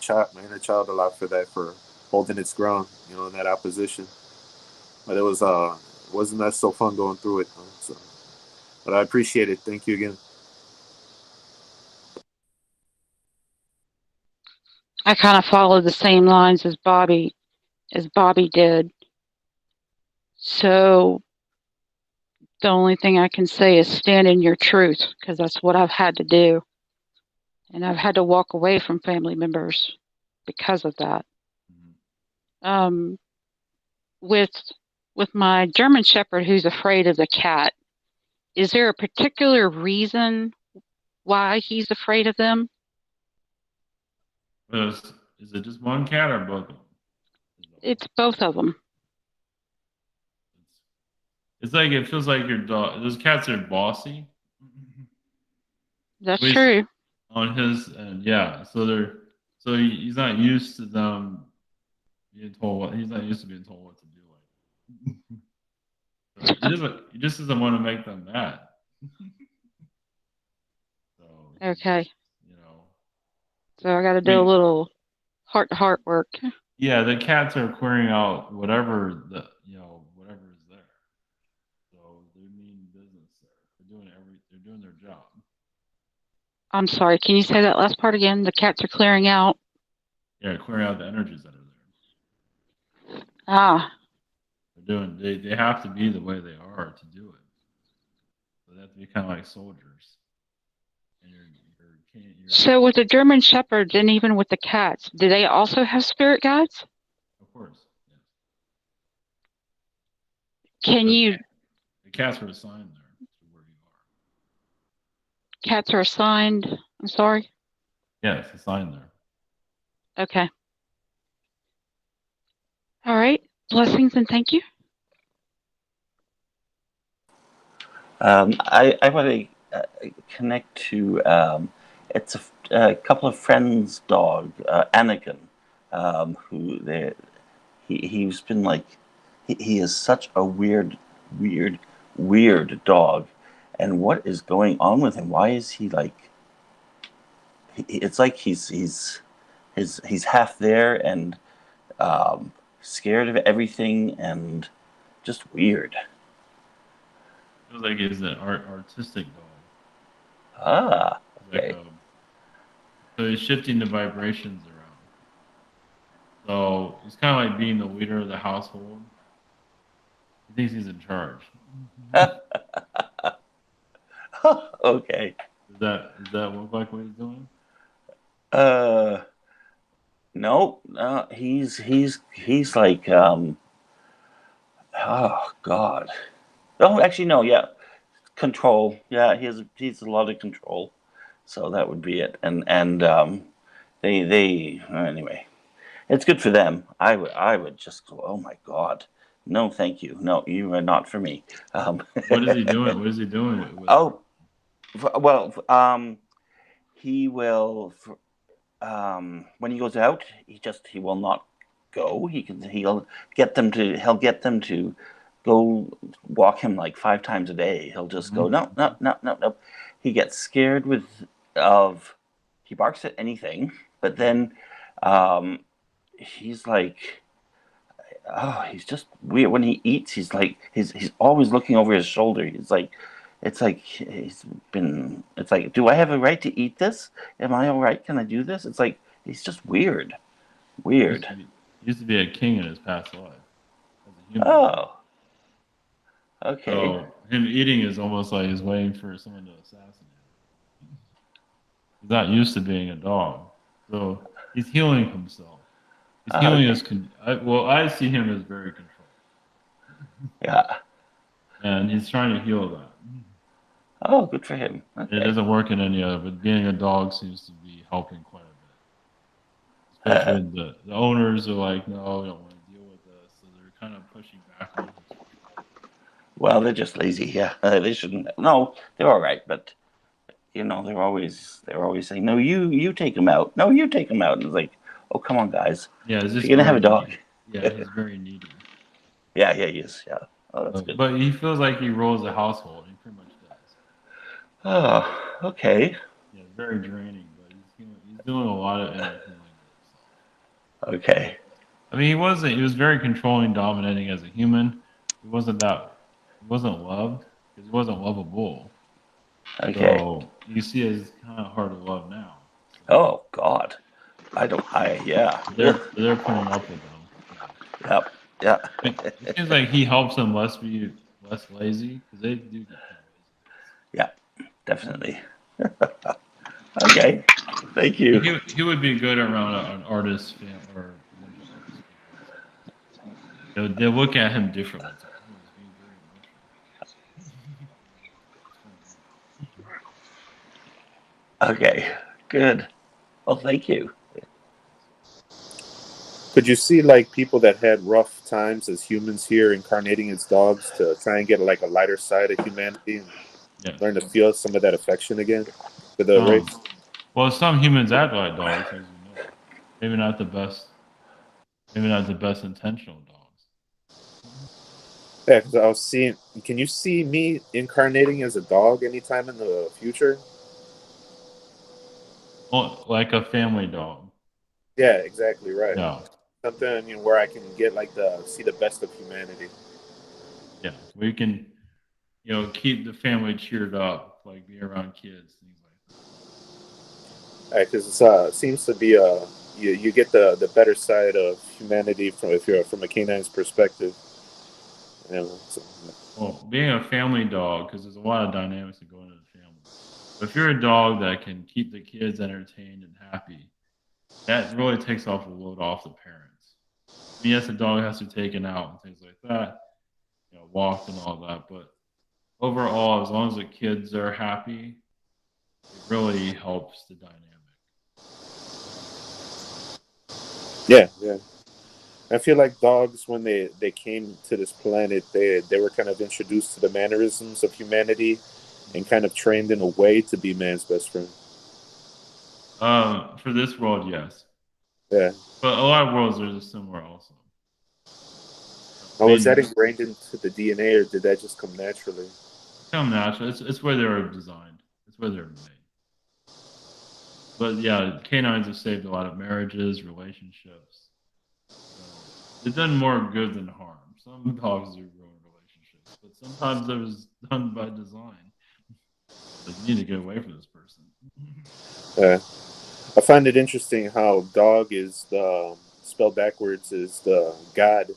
inner child a lot for that, for holding its ground, in that opposition. But it wasn't that so fun going through it. So But I appreciate it. Thank you again. I kind of followed the same lines as Bobby did. So the only thing I can say is stand in your truth, because that's what I've had to do. And I've had to walk away from family members because of that. With my German Shepherd who's afraid of the cat, is there a particular reason why he's afraid of them? Is it just one cat or both of them? It's both of them. It's like it feels like your dog. Those cats are bossy. That's At least true. on his end, yeah. So he's not used to them being told what he's not used to being told what to do. So he just doesn't want to make them mad. So Okay. you know, So I got to do a little heart-to-heart work. yeah, the cats are clearing out whatever whatever is there. So they mean business there. They're doing their job. I'm sorry, can you say that last part again? The cats are clearing out? Yeah, clearing out the energies that are there. Ah. They have to be the way they are to do it. So they have to be kind of like soldiers. And So with the German Shepherds and even with the cats, do they also have spirit guides? Of course, yes. The cats are assigned there to where you are. Cats are assigned? I'm sorry? Yes, assigned there. Okay. All right. Blessings and thank you. I want to connect to it's a couple of friends' dog, Anakin, who he's been like he is such a weird dog, and what is going on with him? Why is he like? It's like he's half there and scared of everything and just weird. Feels like he's an artistic dog. Ah, okay. So he's shifting the vibrations around. So he's kind of like being the leader of the household. He thinks he's in charge. Okay. Is that what like what he's doing? No, he's like oh God. Oh, actually no, yeah. Control. Yeah, he's a lot of control. So that would be it. And they anyway. It's good for them. I would just go, oh my God. No, thank you. No, you are not for me. What is he doing? What is he doing? He will. When he goes out, he will not go. He'll get them to go walk him like 5 times a day. He'll just go no. He gets scared he barks at anything, but then he's like, oh, he's just weird. When he eats, he's like he's always looking over his shoulder. It's like, do I have a right to eat this? Am I all right? Can I do this? It's like he's just weird. He used to be a king in his past life. As a human. Oh. Okay. So him eating is almost like he's waiting for someone to assassinate him. He's not used to being a dog. So he's healing himself. He's healing I see him as very controlled. Yeah. And he's trying to heal that. Oh, good for him. Okay. It doesn't work in any other, but being a dog seems to be helping quite a bit. Especially the owners are like, no, we don't want to deal with this. So they're kind of pushing back on him. Well, they're just lazy. Yeah, they shouldn't. No, they're all right, but they're always saying, no, you take him out. No, you take him out. And it's like, oh, come on, guys. Yeah, you're gonna have a dog. Yeah, he's very needy. Yeah, he is. Yeah. Oh, that's good. But he feels like he rules the household. He pretty much does. Oh, okay. Yeah, very draining, but he's doing a lot of inner healing. Okay. I mean, he was very controlling, dominating as a human. He wasn't loved because he wasn't lovable. Okay. So you see, it's kind of hard to love now. Oh God. Yeah. They're putting up with them. Yep. Yeah. It seems like he helps them be less lazy because they do get kind of lazy. Yeah. Definitely. Okay. Thank you. He would be good around an artist fan or a bunch of artist fans. They look at him differently. It's like, oh, he's being very emotional. Okay. Good. Well, thank you. Could you see like people that had rough times as humans here incarnating as dogs to try and get like a lighter side of humanity and Yes. learn to feel some of that affection again for the race? Well, some humans act like dogs, as you know. Maybe not the best. Maybe not the best intentional dogs. Yeah, because I was seeing. Can you see me incarnating as a dog anytime in the future? Well, like a family dog. Yeah, exactly right. Yeah. Something where I can get like see the best of humanity. Yeah. We can, keep the family cheered up, like be around kids, things like that. Because it seems to be you get the better side of humanity from a canine's perspective. So. Well, being a family dog, because there's a lot of dynamics that go into the family. But if you're a dog that can keep the kids entertained and happy, that really takes off a load off the parents. I mean, yes, the dog has to be taken out and things like that, walked and all that. But overall, as long as the kids are happy, it really helps the dynamic. Yeah. I feel like dogs, when they came to this planet, they were kind of introduced to the mannerisms of humanity and kind of trained in a way to be man's best friend. For this world, yes. Yeah. But a lot of worlds are just similar also. Was that ingrained into the DNA, or did that just come naturally? It's come natural. It's where they were designed. It's where they're made. But yeah, canines have saved a lot of marriages, relationships. They've done more good than harm. Some dogs do ruin relationships, but sometimes it was done by design. Like, you need to get away from this person. I find it interesting how dog is spelled backwards is the God.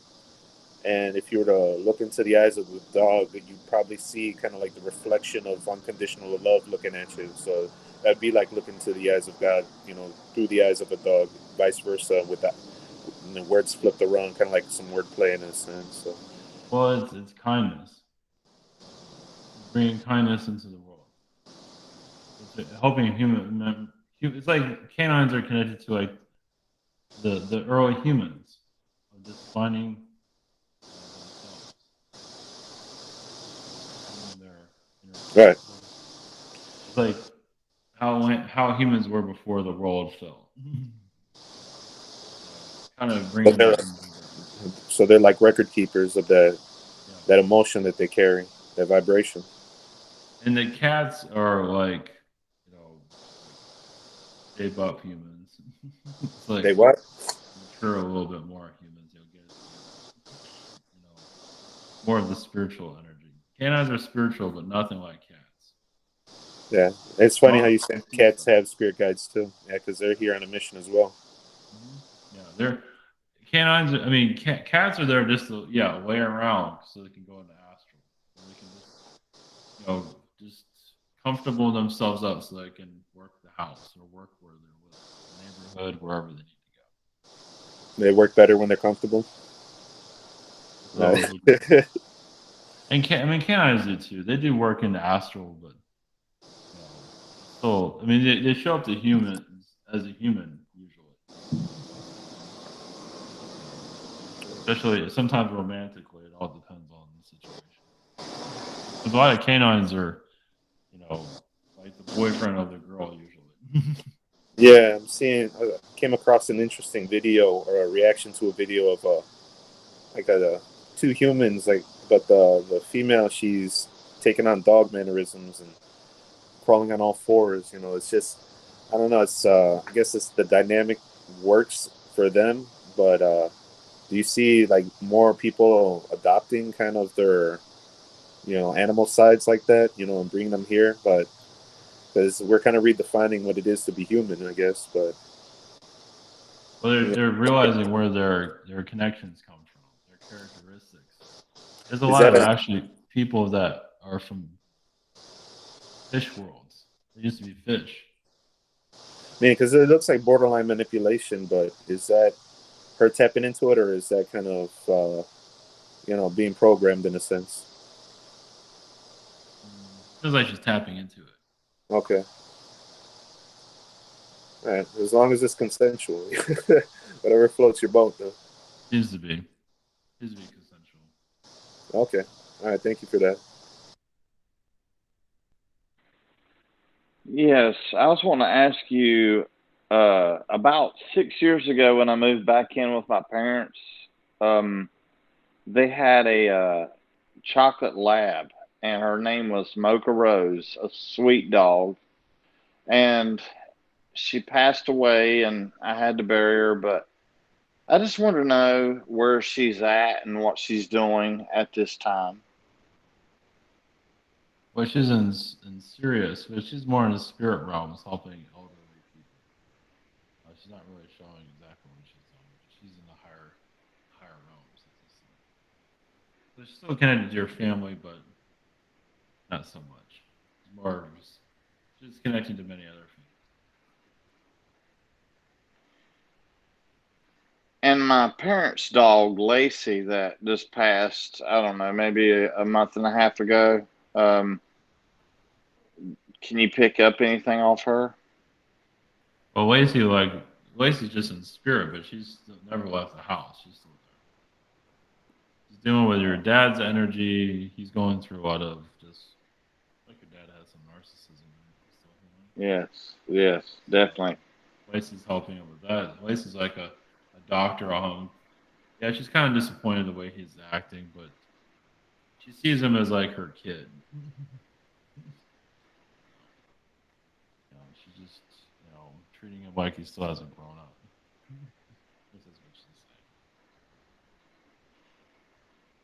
And if you were to look into the eyes of the dog, you'd probably see kind of like the reflection of unconditional love looking at you. So that'd be like looking to the eyes of God, through the eyes of a dog, vice versa, with that. And the words flipped around, kind of like some wordplay in a sense. So. Well, it's kindness. It's bringing kindness into the world. It's helping human. It's like canines are connected to like the early humans, just finding themselves. Right. It's like how humans were before the world fell. Kind of bringing so they're like record keepers of that emotion that they carry, that vibration. And the cats are like, they buff humans. It's like they what? Mature a little bit more humans, you'll get more of the spiritual energy. Canines are spiritual, but nothing like cats. Yeah, it's funny how you say cats have spirit guides too. Yeah, because they're here on a mission as well. Yeah, they're canines. I mean, cats are there just to lay around so they can go into astral. So they can just comfortable themselves up so they can work the house or work where they're living, the neighborhood, wherever they need to go. They work better when they're comfortable. And canines do too. They do work in the astral, but still, I mean, they show up to humans as a human usually. Especially sometimes romantically. It all depends on the situation. Because a lot of canines are, like the boyfriend of the girl usually. Yeah, I came across an interesting video or a reaction to a video of two humans, but the female, she's taking on dog mannerisms and crawling on all fours. It's just, I don't know. It's I guess it's the dynamic works for them, but do you see like more people adopting kind of their animal sides like that, and bringing them here? But Because we're kind of redefining what it is to be human, I guess. But well, they're realizing where their connections come from, their characteristics. There's a is lot that of actually people that are from fish worlds. They used to be fish. because it looks like borderline manipulation, but is that her tapping into it, or is that kind of being programmed in a sense? Feels like she's tapping into it. Okay. All right. As long as it's consensual, whatever floats your boat, though. Seems to be. Seems to be consensual. Okay. All right. Thank you for that. Yes, I was wanting to ask you about 6 years ago when I moved back in with my parents. They had a chocolate lab, and her name was Mocha Rose, a sweet dog. And she passed away, and I had to bury her. But I just want to know where she's at and what she's doing at this time. Well, she's in Sirius, but she's more in the spirit realms, helping elderly people. She's not really showing exactly what she's doing. She's in the higher realms at this time. So she's still connected to your family, but not so much. It's more just she's connecting to many other families. And my parents' dog, Lacey, that just passed, I don't know, maybe a month and a half ago. Um, can you pick up anything off her? Well, Lacey's just in spirit, but she's still never left the house. She's still there. She's dealing with your dad's energy. He's going through a lot of just like your dad has some narcissism. Yes, definitely. Lacey's helping him with that. Lacey's like a doctor on him. Yeah, she's kind of disappointed the way he's acting, but she sees him as like her kid. She's just treating him like he still hasn't grown up. This is what she's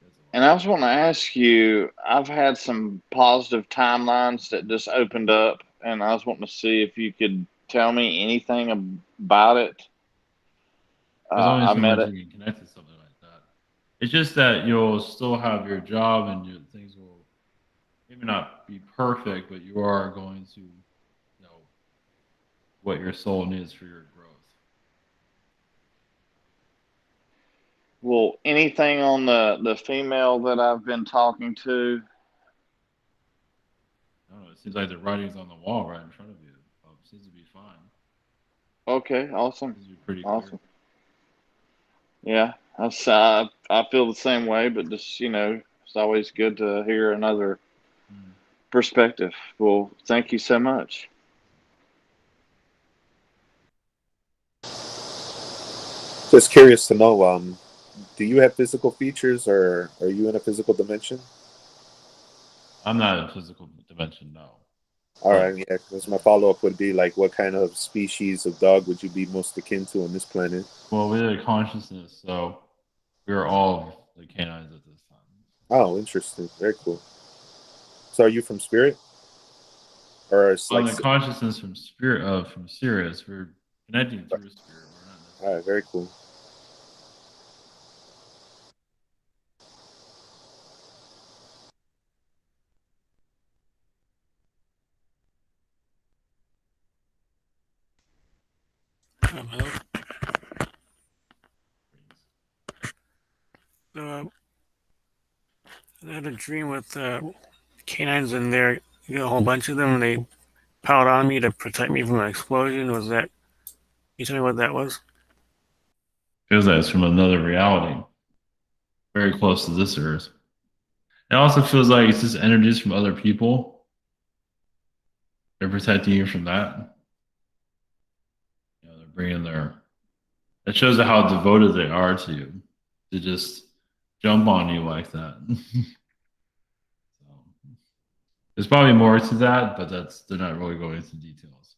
saying. And I was want to ask you, I've had some positive timelines that just opened up, and I was wanting to see if you could tell me anything about it. There's only I so met much it. you can connect to something like that. It's just that you'll still have your job and things will maybe not be perfect, but you are going to know what your soul needs for your growth. Well, anything on the female that I've been talking to? I don't know. It seems like the writing's on the wall right in front of you. It seems to be fine. Okay, awesome. Seems to be pretty Awesome. clear. Yeah, I feel the same way, but just it's always good to hear another perspective. Well, thank you so much. Just curious to know, do you have physical features, or are you in a physical dimension? I'm not in a physical dimension, no. All right, yeah. Because my follow-up would be like, what kind of species of dog would you be most akin to on this planet? Well, we had a consciousness, so we are all the canines at this time. Oh, interesting. Very cool. So, are you from spirit, or it's Well, like? the consciousness from Sirius, we're connecting through spirit. We're not necessarily. All right, very cool. I had a dream with canines in there, a whole bunch of them, and they piled on me to protect me from an explosion. Was that? You tell me what that was? Feels like it's from another reality, very close to this Earth. It also feels like it's just energies from other people. They're protecting you from that. They're bringing their. It shows how devoted they are to you, to just jump on you like that. So, there's probably more to that, but they're not really going into details.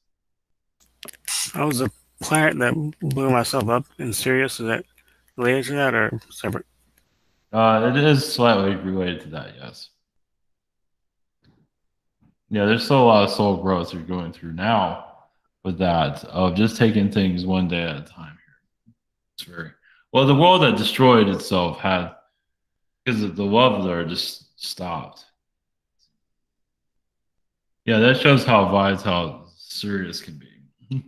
I was a planet that blew myself up in Sirius. Is that related to that or separate? It is slightly related to that, yes. Yeah, there's still a lot of soul growth you're going through now with that of just taking things one day at a time here. It's very well. The world that destroyed itself had because the love there just stopped. Yeah, that shows how vital Sirius can be. It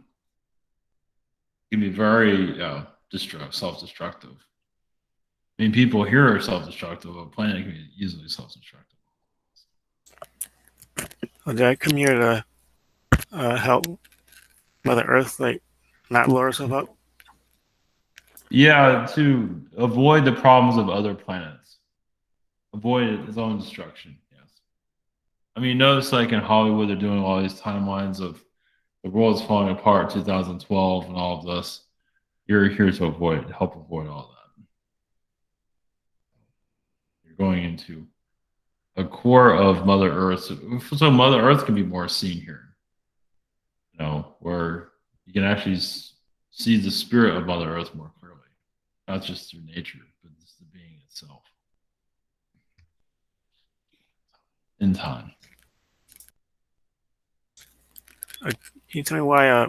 can be very self-destructive. I mean, people here are self-destructive. A planet can be easily self-destructive. Well, did I come here to help Mother Earth, like, not blow herself up? Yeah, to avoid the problems of other planets, avoid its own destruction. Yes. I mean, notice like in Hollywood, they're doing all these timelines of the world's falling apart, 2012, and all of this. You're here to help avoid all that. You're going into a core of Mother Earth, so Mother Earth can be more seen here. You know, where you can actually see the spirit of Mother Earth more clearly, not just through nature, but just the being itself. In time. Can you tell me why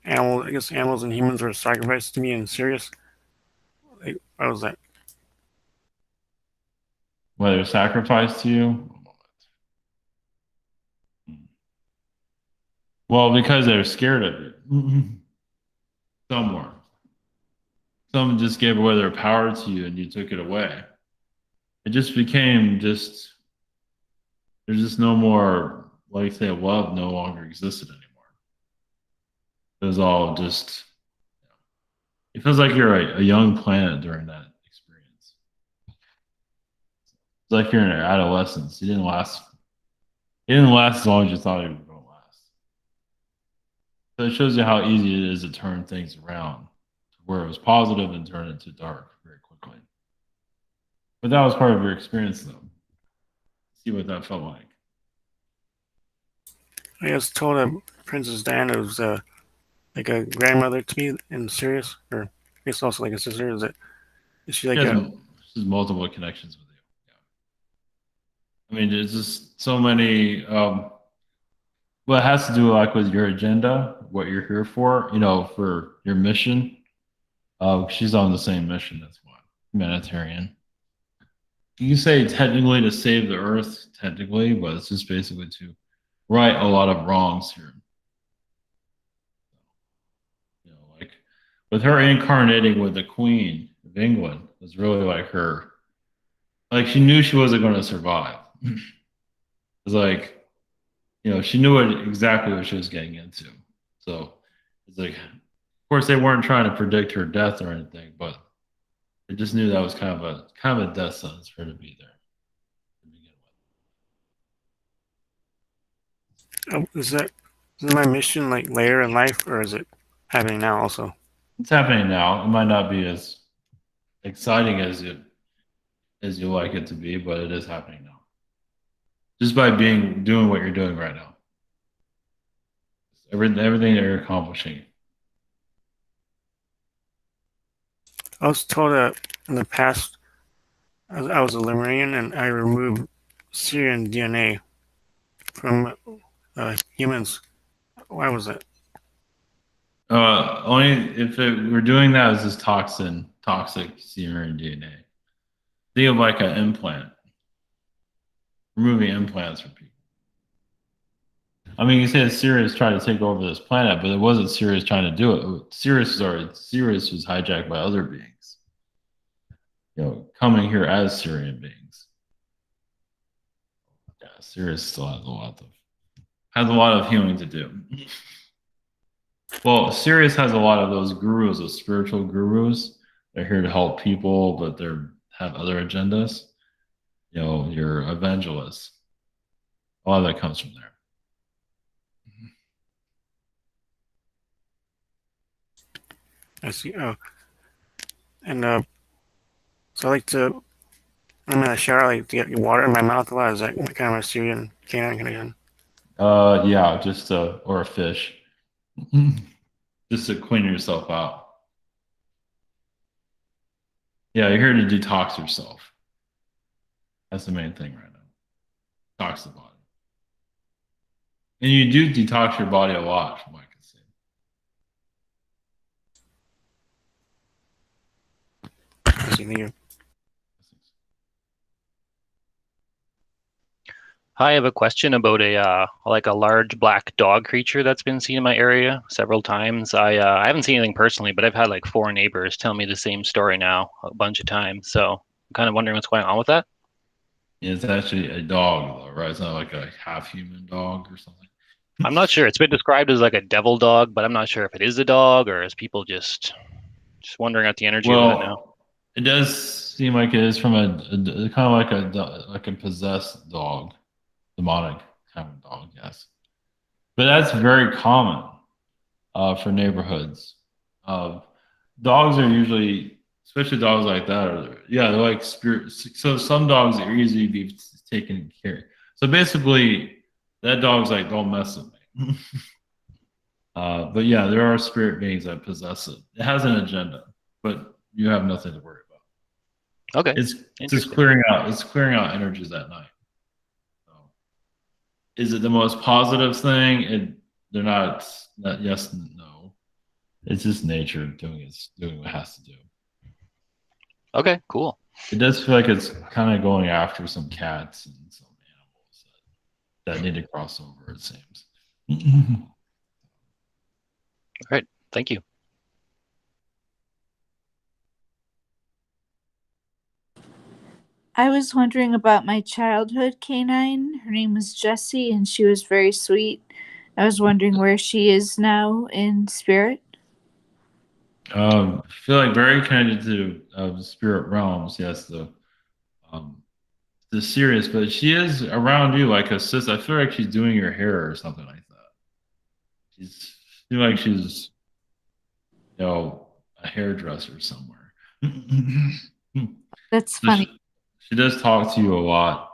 animals and humans were sacrificed to me in Sirius? Like, why was that? Whether sacrificed to you? Well, because they're scared of you. Some were. Some just gave away their power to you and you took it away. It just became there's just no more, like say, love no longer existed anymore. It was all just, it feels like you're a young planet during that experience. It's like you're in your adolescence. It didn't last as long as you thought it was going to last. So it shows you how easy it is to turn things around to where it was positive and turn it to dark very quickly. But that was part of your experience, though. See what that felt like. I was told that Princess Diana was like a grandmother to me in Sirius, or I guess also like a sister. Is she like She a? has multiple connections with you. Yeah. I mean, there's just so many. Well, it has to do like with your agenda, what you're here for. You know, for your mission. She's on the same mission. That's why humanitarian. You can say technically to save the Earth, technically, but it's just basically to right a lot of wrongs here. You know, like with her incarnating with the Queen of England was really like her. Like she knew she wasn't going to survive. It was like, you know, she knew exactly what she was getting into. So it's like, of course, they weren't trying to predict her death or anything, but they just knew that was kind of a death sentence for her to be there to begin Is my mission like later in life, or is it happening now also? It's happening now. It might not be as exciting as you like it to be, but it is happening now. Just by doing what you're doing right now. Everything that you're accomplishing. I was told that in the past I was a Lemurian and I removed Sirian DNA from humans. Why was that? Only if we're doing that as this toxic Sirian DNA. Think of like an implant. Removing implants from people. I mean, you say Sirius tried to take over this planet, but it wasn't Sirius trying to do it. Sirius was hijacked by other beings. You know, coming here as Sirian beings. Yeah, Sirius still has a lot of healing to do. Well, Sirius has a lot of those gurus, those spiritual gurus. They're here to help people, but they have other agendas. You know, your evangelists. A lot of that comes from there. I see. Oh, and so I like to. I'm in the shower, like to get water in my mouth a lot. Is that kind of a Sirian canine connection? Yeah, just or a fish. Just to clean yourself out. Yeah, you're here to detox yourself. That's the main thing right now. detox the body. And you do detox your body a lot, from what I can see. Thank you. Hi, I have a question about a large black dog creature that's been seen in my area several times. I haven't seen anything personally, but I've had like 4 neighbors tell me the same story now a bunch of times. So I'm kind of wondering what's going on with that. Yeah, it's actually a dog, though, right? It's not like a half-human dog or something. I'm not sure. It's been described as like a devil dog, but I'm not sure if it is a dog or is people just wondering at the energy with it now. Well, it does seem like it is from a kind of like a possessed dog, demonic kind of dog, yes. But that's very common for neighborhoods. Dogs are usually, especially dogs like that, they're like spirits. So some dogs are easy to be taken care. So basically, that dog's like, don't mess with me. But yeah, there are spirit beings that possess it. It has an agenda, but you have nothing to worry about. Okay. It's just clearing out. It's clearing out energies at night. So, is it the most positive thing? They're not yes and no. It's just nature doing what it has to do. Okay, cool. It does feel like it's kind of going after some cats and some animals that need to cross over, it seems. All right, thank you. I was wondering about my childhood canine. Her name was Jessie, and she was very sweet. I was wondering where she is now in spirit. I feel like very connected to spirit realms. Yes, the Sirius, but she is around you like a sis. I feel like she's doing your hair or something like that. I feel like she's, a hairdresser somewhere. That's funny. She does talk to you a lot.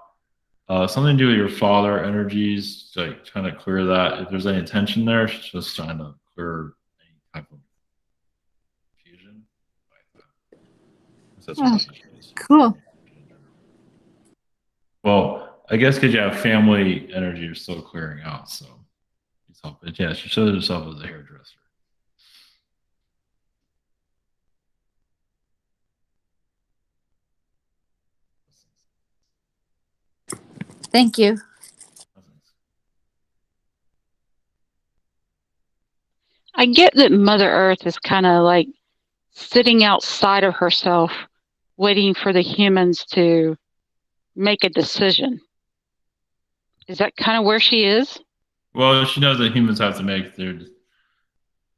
Something to do with your father energies, like trying to clear that. If there's any tension there, she's just trying to clear any type of confusion. That's what she is. Cool. Well, I guess because you have family energy, you're still clearing out. So she's helping. Yeah, she shows herself as a hairdresser. Thank you. I get that Mother Earth is kind of like sitting outside of herself, waiting for the humans to make a decision. Is that kind of where she is? Well, she knows that humans have to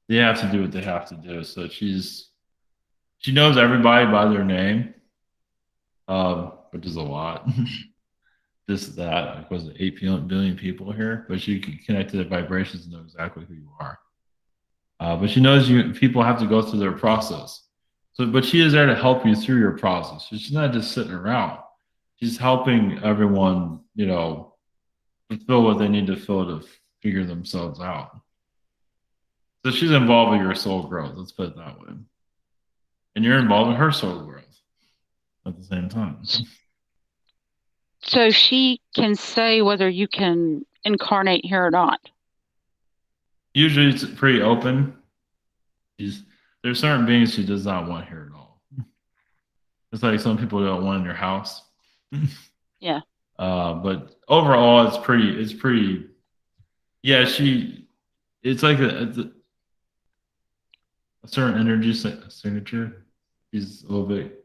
they have to do what they have to do. So she knows everybody by their name, which is a lot. Just that, like, was it 8 billion people here? But she can connect to the vibrations and know exactly who you are. But she knows people have to go through their process. So, but she is there to help you through your process. So she's not just sitting around. She's helping everyone, fulfill what they need to fill to figure themselves out. So she's involved with your soul growth. Let's put it that way. And you're involved in her soul growth at the same time. So she can say whether you can incarnate here or not. Usually it's pretty open. There's certain beings she does not want here at all. It's like some people don't want in your house. Yeah. But overall, it's pretty. Yeah, it's like a certain energy signature. She's a little bit,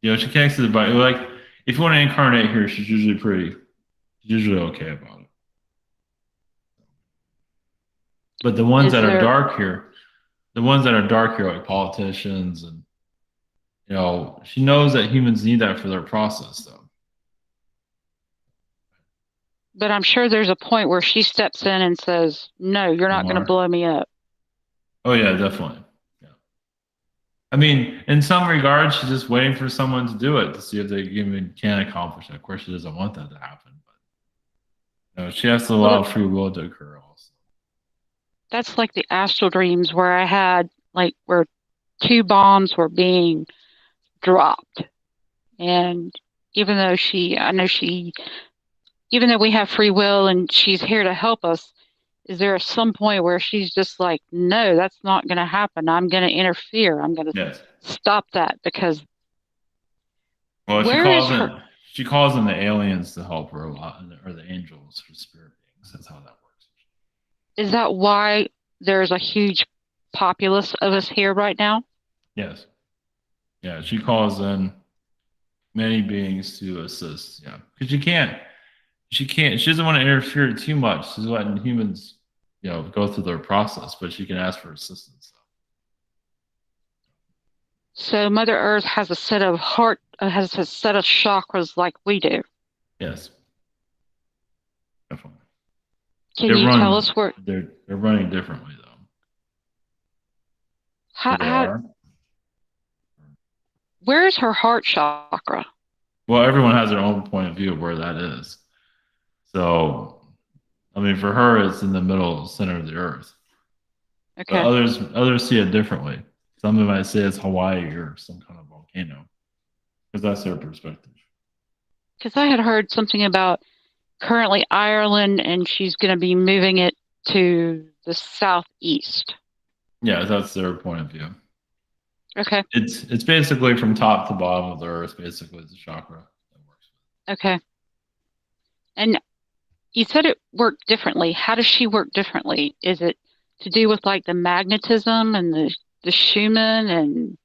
she connects to the body. Like, if you want to incarnate here, she's usually okay about it. But the ones that are dark here, like politicians and, she knows that humans need that for their process, though. But I'm sure there's a point where she steps in and says, no, you're not going to blow me up. Oh, yeah, definitely. Yeah. I mean, in some regards, she's just waiting for someone to do it to see if they even can accomplish it. Of course, she doesn't want that to happen. But she has to allow free will to occur also. That's like the astral dreams where I had, where 2 bombs were being dropped. And even though even though we have free will and she's here to help us, is there some point where she's just like, no, that's not going to happen. I'm going to interfere. I'm going to Yes. stop that because Well, where is her? she calls in the aliens to help her a lot, or the angels or spirit beings. That's how that works. Is that why there's a huge populace of us here right now? Yes. Yeah, she calls in many beings to assist. Yeah, because she doesn't want to interfere too much. She's letting humans, go through their process, but she can ask for assistance. So Mother Earth has a set of chakras like we do. Yes, definitely. Can you tell us where they're running differently though? how where's her heart chakra? Well, everyone has their own point of view of where that is. So, I mean, for her, it's in the middle center of the Earth. Okay. But others see it differently. Some of them might say it's Hawaii or some kind of volcano, because that's their perspective. Because I had heard something about currently Ireland, and she's going to be moving it to the southeast. Yeah, that's their point of view. Okay. It's basically from top to bottom of the Earth. Basically, it's a chakra that works. Okay. And you said it worked differently. How does she work differently? Is it to do with like the magnetism and the Schumann and?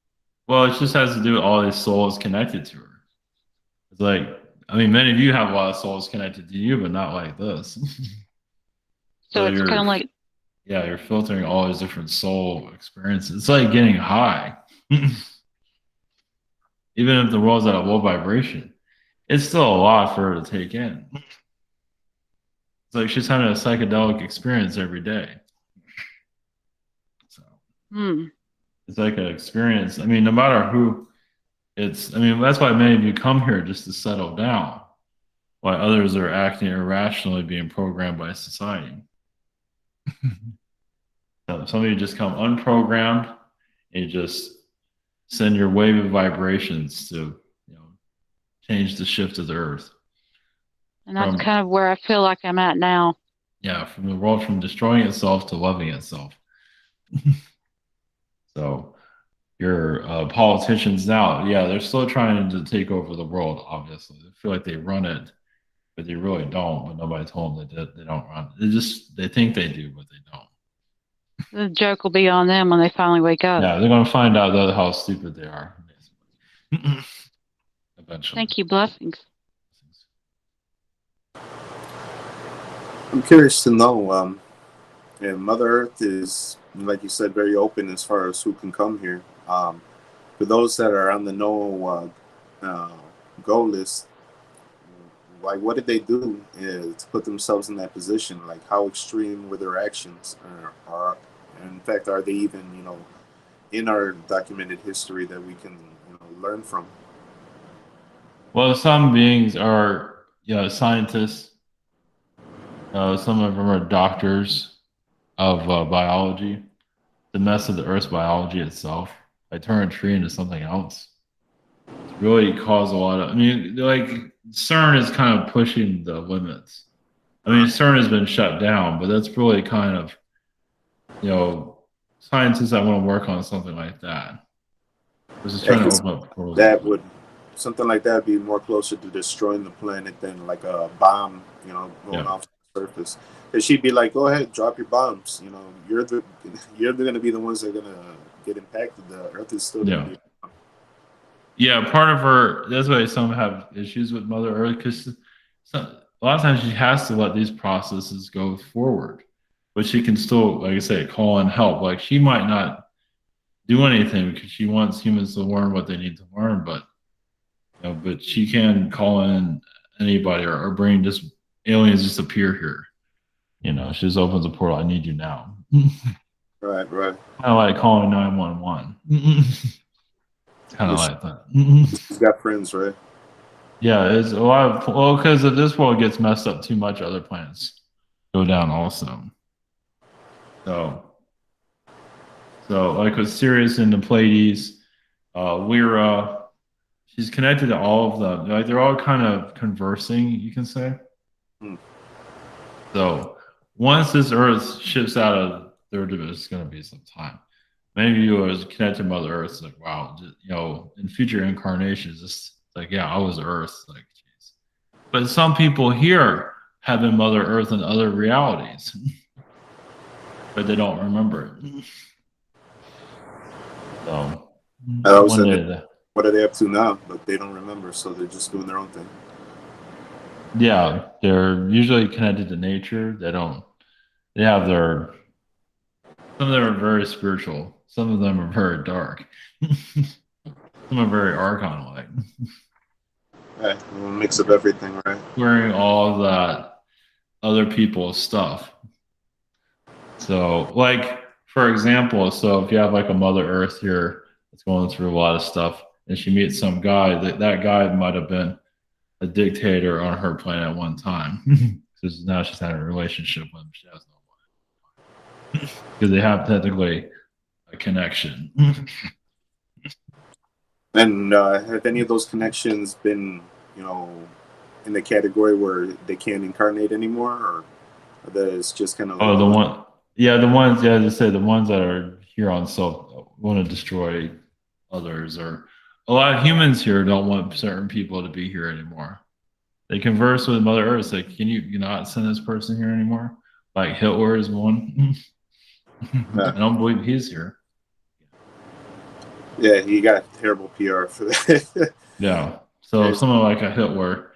Well, it just has to do with all these souls connected to her. It's like, I mean, many of you have a lot of souls connected to you, but not like this. So it's kind of like. Yeah, you're filtering all these different soul experiences. It's like getting high. Even if the world's at a low vibration, it's still a lot for her to take in. It's like she's having a psychedelic experience every day. So it's like an experience. I mean, no matter who that's why many of you come here, just to settle down, while others are acting irrationally, being programmed by society. So some of you just come unprogrammed, and you just send your wave of vibrations to change the shift of the Earth. And that's kind of where I feel like I'm at now. Yeah, from the world from destroying itself to loving itself. So your politicians now, yeah, they're still trying to take over the world, obviously. They feel like they run it, but they really don't. But nobody told them they don't run it. They think they do, but they don't. The joke will be on them when they finally wake up. Yeah, they're going to find out how stupid they are. Eventually. Thank you. Blessings. I'm curious to know, and Mother Earth is, like you said, very open as far as who can come here. For those that are on the no go list, like what did they do to put themselves in that position? Like how extreme were their actions? Or in fact, are they even, in our documented history that we can, learn from? Well, some beings are, scientists. Some of them are doctors of biology, the mess of the Earth's biology itself. I turn a tree into something else. It's really caused a lot of. I mean, like CERN is kind of pushing the limits. I mean, CERN has been shut down, but that's really kind of, scientists that want to work on something like that. This is trying to open up portals. Something like that would be more closer to destroying the planet than like a bomb, going off the surface. Because she'd be like, "Go ahead, drop your bombs. You're going to be the ones that are going to get impacted. The Earth is still going to be." Yeah, part of her. That's why some have issues with Mother Earth, because a lot of times she has to let these processes go forward, but she can still, like I say, call in help. Like she might not do anything because she wants humans to learn what they need to learn, but she can call in anybody or bring just aliens just appear here. She just opens a portal. I need you now. Right. Kind of like calling 911. Kind of like that. She's got friends, right? Yeah, it's a lot of because if this world gets messed up too much, other planets go down also. So like with Sirius and the Pleiades, Lyra, she's connected to all of them. Like they're all kind of conversing, you can say. Hmm. So once this Earth ships out of third of it, it's going to be some time. Maybe you was connected to Mother Earth. It's like, wow, in future incarnations, it's like, yeah, I was Earth. Like, geez. But some people here have been Mother Earth in other realities, but they don't remember it. So, I was one saying, day, what are they up to now? But they don't remember, so they're just doing their own thing. yeah, they're usually connected to nature. They have some of them are very spiritual. Some of them are very dark. Some are very Archon-like. Right, a mix of everything, right? Wearing all of that other people's stuff. So, like, for example, so if you have like a Mother Earth here that's going through a lot of stuff, and she meets some guy, that guy might have been a dictator on her planet at one time. Because now she's having a relationship with him. She has no one. Because they have technically a connection. And have any of those connections been, in the category where they can't incarnate anymore, or that it's just kind of like Oh, the one, yeah, the ones, yeah, as I say, the ones that are here on self want to destroy others, or a lot of humans here don't want certain people to be here anymore. They converse with Mother Earth, like, can you not send this person here anymore? Like Hitler is one. I don't believe he's here. Yeah, he got terrible PR for that. Yeah. So someone like a Hitler,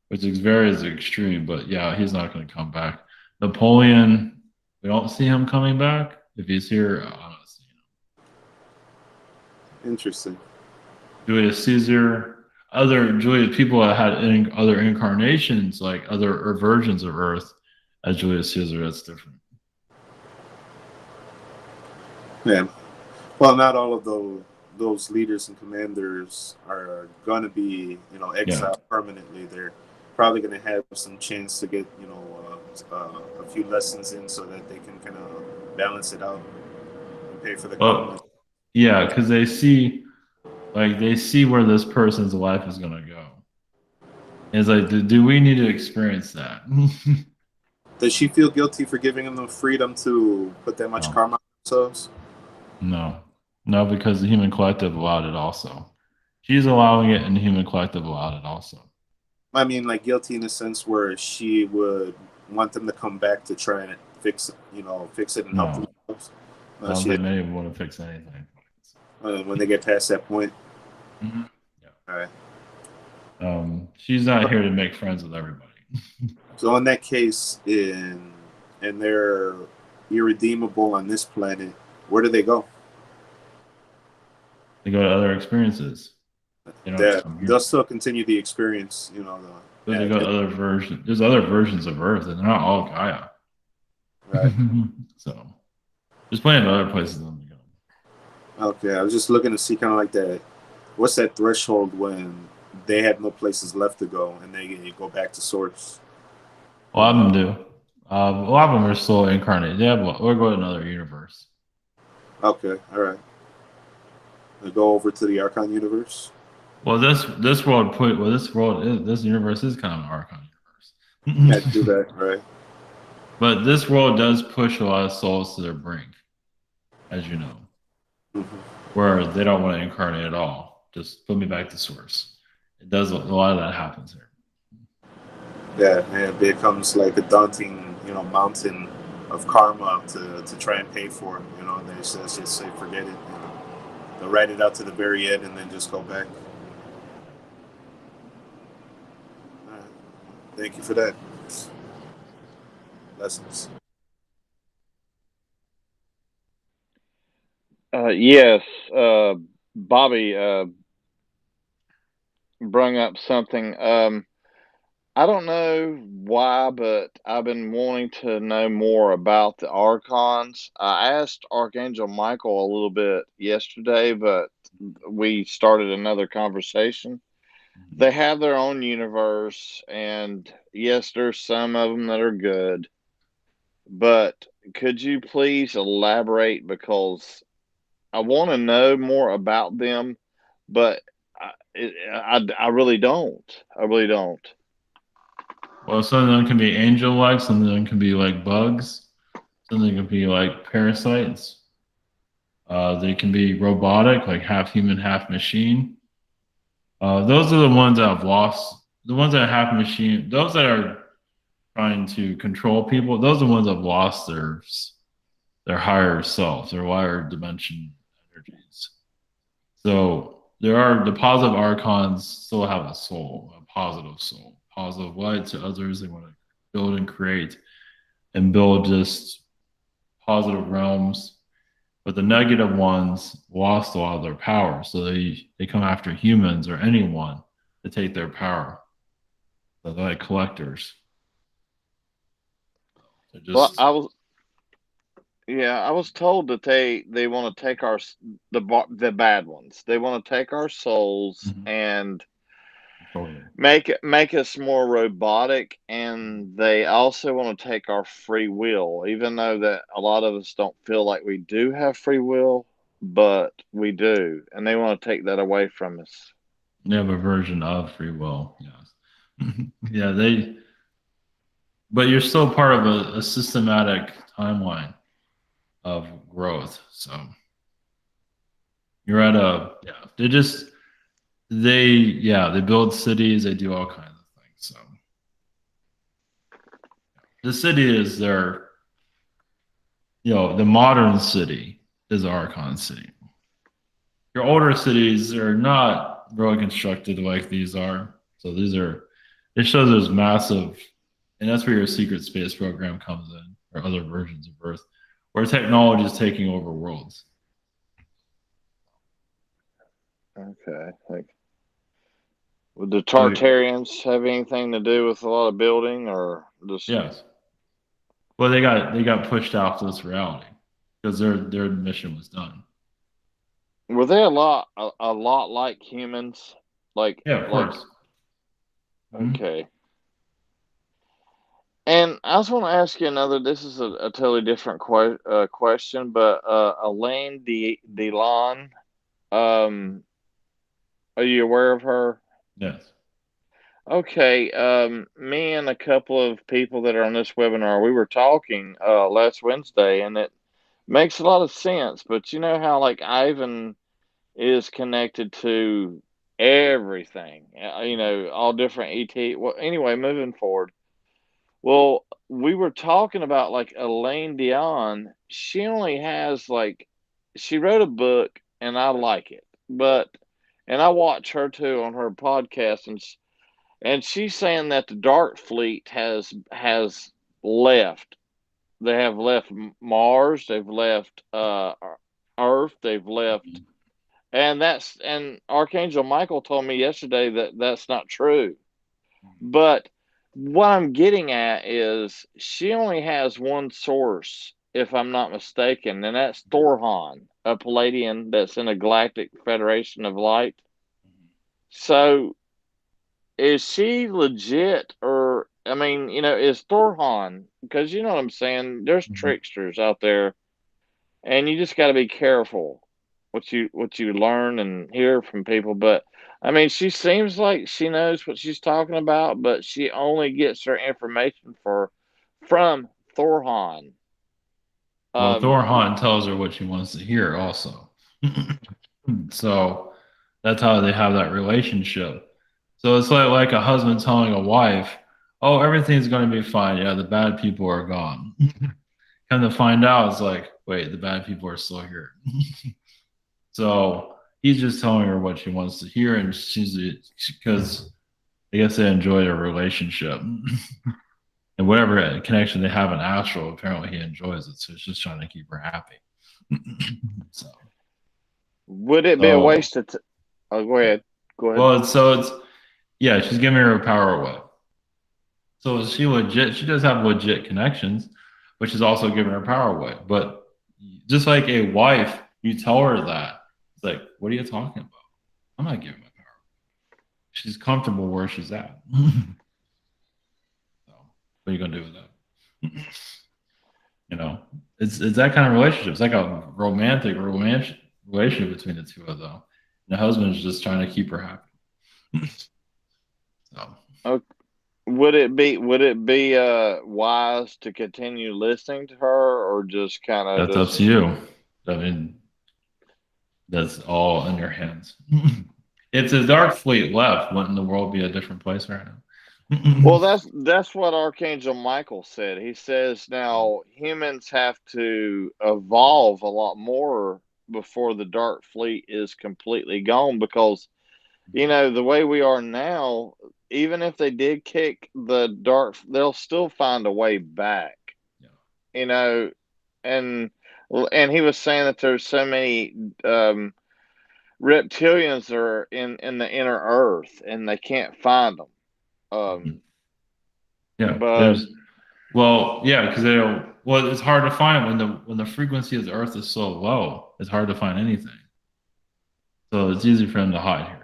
which is very extreme, but yeah, he's not going to come back. Napoleon, we don't see him coming back. If he's here, I don't see him. Interesting. Julius Caesar, other Julius people that had other incarnations, like other versions of Earth, as Julius Caesar, that's different. Yeah. Well, not all of those leaders and commanders are going to be, exiled permanently. They're probably going to have some chance to get, a few lessons in so that they can kind of balance it out and pay for the common. Yeah, because they see where this person's life is going to go. It's like, do we need to experience that? Does she feel guilty for giving them the freedom to put that much karma on themselves? No, because the human collective allowed it also. She's allowing it, and the human collective allowed it also. I mean, like guilty in the sense where she would want them to come back to try and fix it and help themselves. I don't think many want to fix anything. When they get past that point. Mm-hmm. Yeah. All right. She's not here to make friends with everybody. So in that case, and they're irredeemable on this planet, where do they go? They go to other experiences. They'll still continue the experience, But they go to other versions. There's other versions of Earth, and they're not all Gaia. Right. So there's plenty of other places for them to go. Okay, I was just looking to see kind of like that. What's that threshold when they have no places left to go and they go back to source? A lot of them do. A lot of them are still incarnated. Or go to another universe. Okay, all right. They go over to the Archon universe. Well, this universe is kind of an Archon Yeah, universe. do that, right? But this world does push a lot of souls to their brink, as you know, where they don't want to incarnate at all. Just put me back to source. It does a lot of that happens here. Yeah, and it becomes like a daunting, mountain of karma to try and pay for it. And they just say forget it. They'll write it out to the very end and then just go back. All right. Thank you for that. Lessons. Yes, Bobby brung up something. I don't know why, but I've been wanting to know more about the Archons. I asked Archangel Michael a little bit yesterday, but we started another conversation. They have their own universe, and yes, there's some of them that are good. But could you please elaborate, because I want to know more about them, but I really don't. I really don't. Well, some of them can be angel-like, some of them can be like bugs, some of them can be like parasites. They can be robotic, like half human, half machine. Those are the ones that have lost. The ones that have machine. Those that are trying to control people. Those are the ones that have lost their higher self, their higher dimension energies. So there are the positive archons still have a soul, a positive soul, positive light to others. They want to build and create and build just positive realms. But the negative ones lost a lot of their power. So they come after humans or anyone to take their power. So they're like collectors. They're just, Well, I was told that they want to take the bad ones. They want to take our souls and make us more robotic, and they also want to take our free will, even though that a lot of us don't feel like we do have free will, but we do, and they want to take that away from us. They have a version of free will. Yes. Yeah, but you're still part of a systematic timeline of growth. So you're at they build cities, they do all kinds of things. So the city is the modern city is Archon city. Your older cities are not really constructed like these are. So it shows there's massive, and that's where your secret space program comes in, or other versions of Earth, where technology is taking over worlds. Okay. Would the Tartarians have anything to do with a lot of building, or just? Yes. Well, they got pushed out to this reality because their mission was done. Were they a lot like humans? Yeah, of course. Okay. And I just want to ask you another. This is a totally different question, but Elaine DeLon, are you aware of her? Yes. Okay. Me and a couple of people that are on this webinar, we were talking last Wednesday, and it makes a lot of sense. But you know how like Ivan is connected to everything, all different ET. Well, anyway, moving forward. Well, we were talking about like Elaine Dion. She only has she wrote a book, and I like it, and I watch her too on her podcast, and she's saying that the Dark Fleet has left. They have left Mars. They've left Earth. They've left. And Archangel Michael told me yesterday that that's not true. But what I'm getting at is she only has one source, if I'm not mistaken, and that's Thorhan, a Palladian that's in a Galactic Federation of Light. So is she legit, or is Thorhan, because you know what I'm saying, there's tricksters out there, and you just got to be careful what you learn and hear from people. But she seems like she knows what she's talking about, but she only gets her information from Thorhan. Well, Thorhan tells her what she wants to hear also. So that's how they have that relationship. So it's like a husband telling a wife, oh, everything's going to be fine. Yeah, the bad people are gone. Come to find out, it's like, wait, the bad people are still here. So he's just telling her what she wants to hear, and because I guess they enjoy their relationship. And whatever connection they have in astral, apparently he enjoys it. So he's just trying to keep her happy. So would it be a waste of go ahead. Well, she's giving her power away. So is she legit? She does have legit connections, but she's also giving her power away. But just like a wife, you tell her that. It's like, what are you talking about? I'm not giving my power away. She's comfortable where she's at. So what are you gonna do with that? It's that kind of relationship. It's like a romantic relationship between the two of them. The husband is just trying to keep her happy. So. Okay. Would it be wise to continue listening to her, or just kind of That's up to you. I mean, that's all in your hands. If the Dark Fleet left, wouldn't the world be a different place right now? Well, that's what Archangel Michael said. He says now humans have to evolve a lot more before the Dark Fleet is completely gone, because the way we are now, even if they did kick the dark, they'll still find a way back. Yeah. And he was saying that there's so many reptilians that are in the inner Earth, and they can't find them. Yeah, But because they don't. Well, it's hard to find when the frequency of the Earth is so low. It's hard to find anything. So it's easy for them to hide here.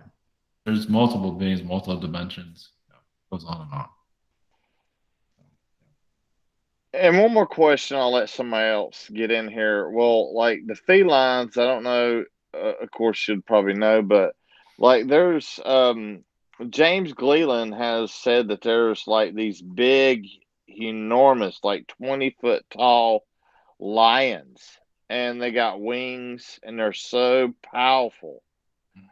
There's multiple beings, multiple dimensions. Goes on and on. And one more question, I'll let somebody else get in here. Well, like the felines, I don't know. Of course, you'd probably know, but like there's James Glealand has said that there's like these big, enormous, like 20-foot tall lions, and they got wings, and they're so powerful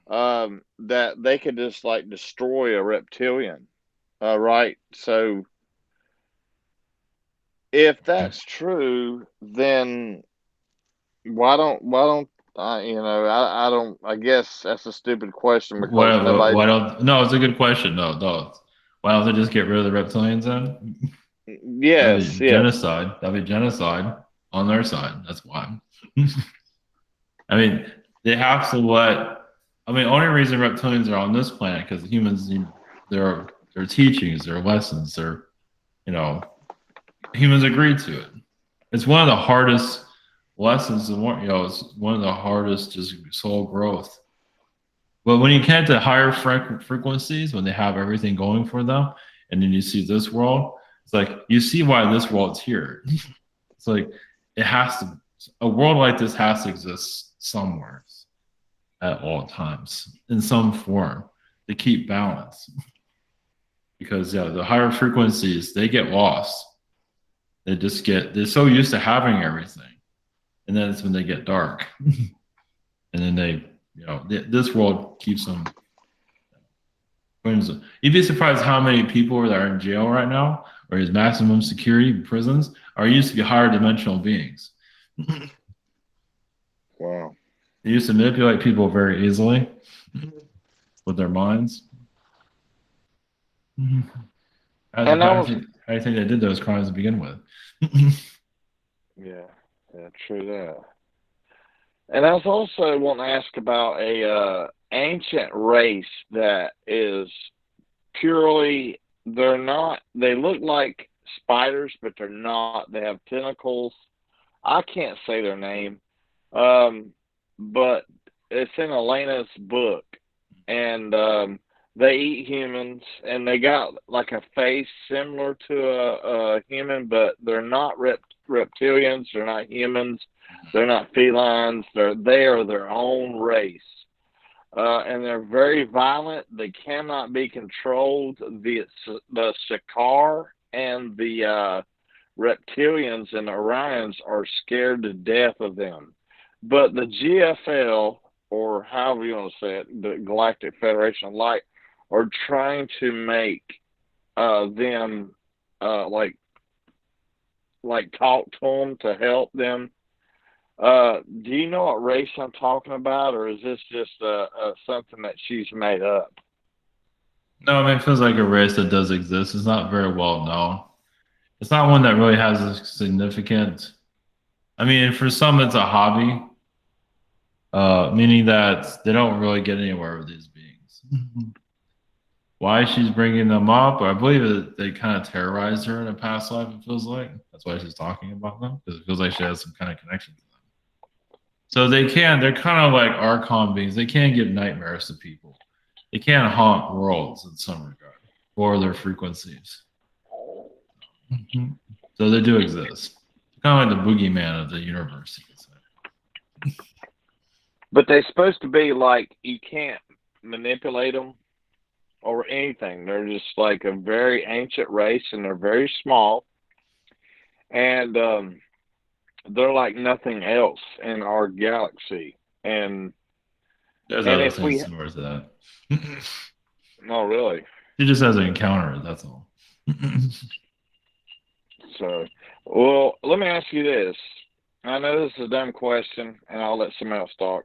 that they could just like destroy a reptilian, right? So if that's true, then why don't I don't, I guess that's a stupid question because nobody. Why don't? No, it's a good question. No. Why don't they just get rid of the reptilians then? Yes, yes. Genocide. That'd be genocide on their side. That's why. I mean, they have to let. I mean, only reason reptilians are on this planet because humans, their teachings, their lessons, humans agreed to it. It's one of the hardest lessons, it's one of the hardest just soul growth. But when you get to higher frequencies, when they have everything going for them, and then you see this world, it's like you see why this world's here. It's like a world like this has to exist somewhere at all times in some form to keep balance. Because the higher frequencies, they get lost. They're so used to having everything. And then it's when they get dark. And then this world keeps them. You'd be surprised how many people that are in jail right now, or is maximum security prisons, are used to be higher dimensional beings. Wow. They used to manipulate people very easily with their minds. How do you think they did those crimes to begin with? Yeah, true that. And I was also wanting to ask about a ancient race that is purely, they look like spiders, but they're not. They have tentacles. I can't say their name, but it's in Elena's book, and they eat humans, and they got like a face similar to a human, but they're not reptilians. They're not humans. They're not felines. They are their own race. And they're very violent. They cannot be controlled. The Sakaar and the reptilians and Orions are scared to death of them. But the GFL, or however you want to say it, the Galactic Federation of Light, are trying to make them like talk to them to help them. Do you know what race I'm talking about, or is this just something that she's made up? No, I mean, it feels like a race that does exist. It's not very well known. It's not one that really has a significant. I mean, for some, it's a hobby, meaning that they don't really get anywhere with these beings. Why she's bringing them up, I believe that they kind of terrorized her in a past life, it feels like. That's why she's talking about them, because it feels like she has some kind of connection to them. So they're kind of like Archon beings. They can give nightmares to people. They can haunt worlds in some regard, or their frequencies. So they do exist. Kind of like the boogeyman of the universe, you could say. But they're supposed to be like you can't manipulate them or anything. They're just like a very ancient race, and they're very small, and they're like nothing else in our galaxy. And There's and other if we, things similar to that. no, really. He just hasn't encountered it, that's all. So, well, let me ask you this. I know this is a dumb question, and I'll let someone else talk.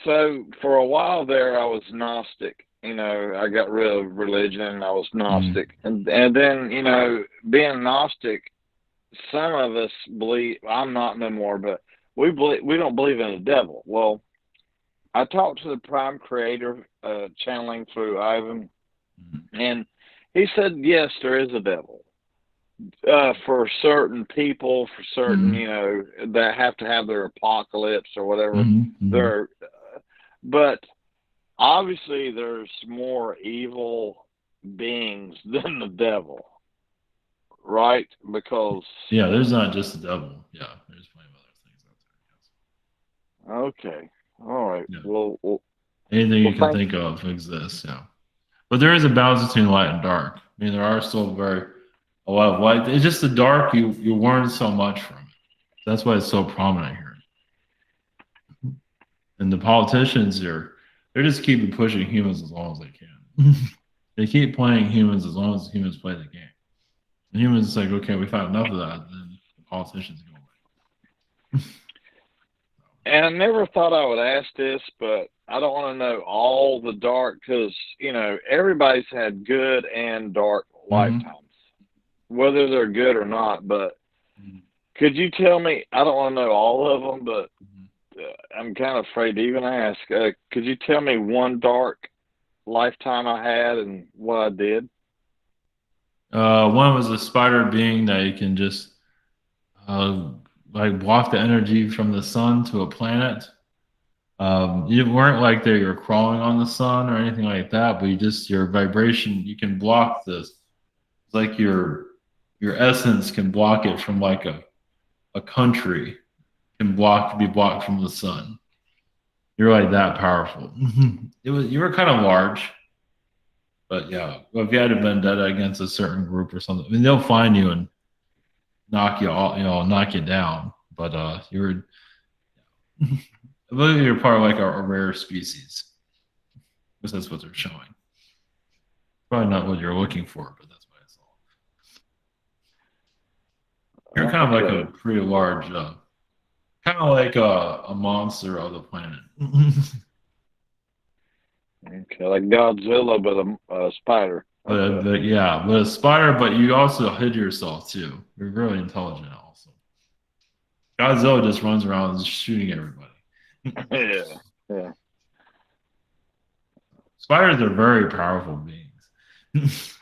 So for a while there, I was Gnostic. You know, I got rid of religion. I was Gnostic, and then being Gnostic, some of us believe. I'm not no more, but we don't believe in the devil. Well, I talked to the Prime Creator, channeling through Ivan, and he said yes, there is a devil. For certain people, for certain, that have to have their apocalypse or whatever. But obviously there's more evil beings than the devil, right? Because there's not just the devil. Yeah, there's plenty of other things out there. Yes. Okay, all right. Yeah. Well, anything you can think of exists. Yeah, but there is a balance between light and dark. I mean, there are still a lot of light. It's just the dark. You learn so much from it. That's why it's so prominent here. And the politicians they're just keeping pushing humans as long as they can. They keep playing humans as long as humans play the game. And humans like, okay, we found enough of that. Then the politicians go away. And I never thought I would ask this, but I don't want to know all the dark because everybody's had good and dark lifetimes. Whether they're good or not, but could you tell me? I don't want to know all of them, but I'm kind of afraid to even ask. Could you tell me one dark lifetime I had and what I did? One was a spider being that you can just block the energy from the sun to a planet. You weren't like there you're crawling on the sun or anything like that, but your vibration, you can block this. It's like your essence can block it from like a country can be blocked from the sun. You're like that powerful. You were kind of large, but yeah. Well, if you had a vendetta against a certain group or something, I mean, they'll find you and knock you all, knock you down. But I believe you're part of like a rare species, because that's what they're showing. Probably not what you're looking for, but that's what I saw. You're kind of like a pretty large, kind of like a monster of the planet. Okay, like Godzilla, but a spider. But a spider. But you also hid yourself too. You're really intelligent, also. Godzilla just runs around shooting everybody. Yeah. Spiders are very powerful beings.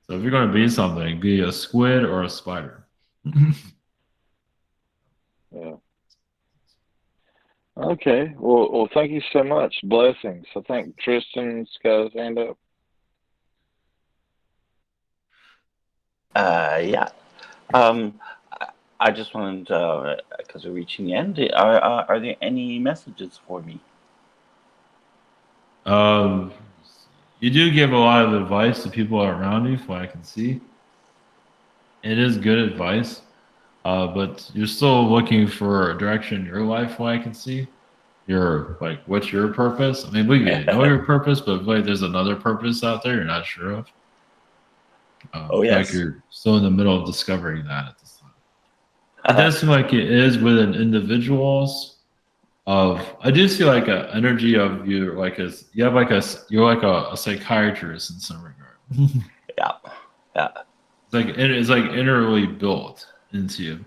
So if you're going to be something, be a squid or a spider. Yeah. Okay. Well, thank you so much. Blessings. I think Tristan's got his hand up. Yeah. I just wanted, because we're reaching the end, are there any messages for me? You do give a lot of advice to people around you, from what I can see. It is good advice, but you're still looking for a direction in your life, from what I can see. You're like, what's your purpose? I mean, we know your purpose, but like, there's another purpose out there you're not sure of. Like you're still in the middle of discovering that at this time. It does seem like it is within individuals. I do see like an energy of you, you're like a psychiatrist in some regard. Yeah. It's like innerly built into you.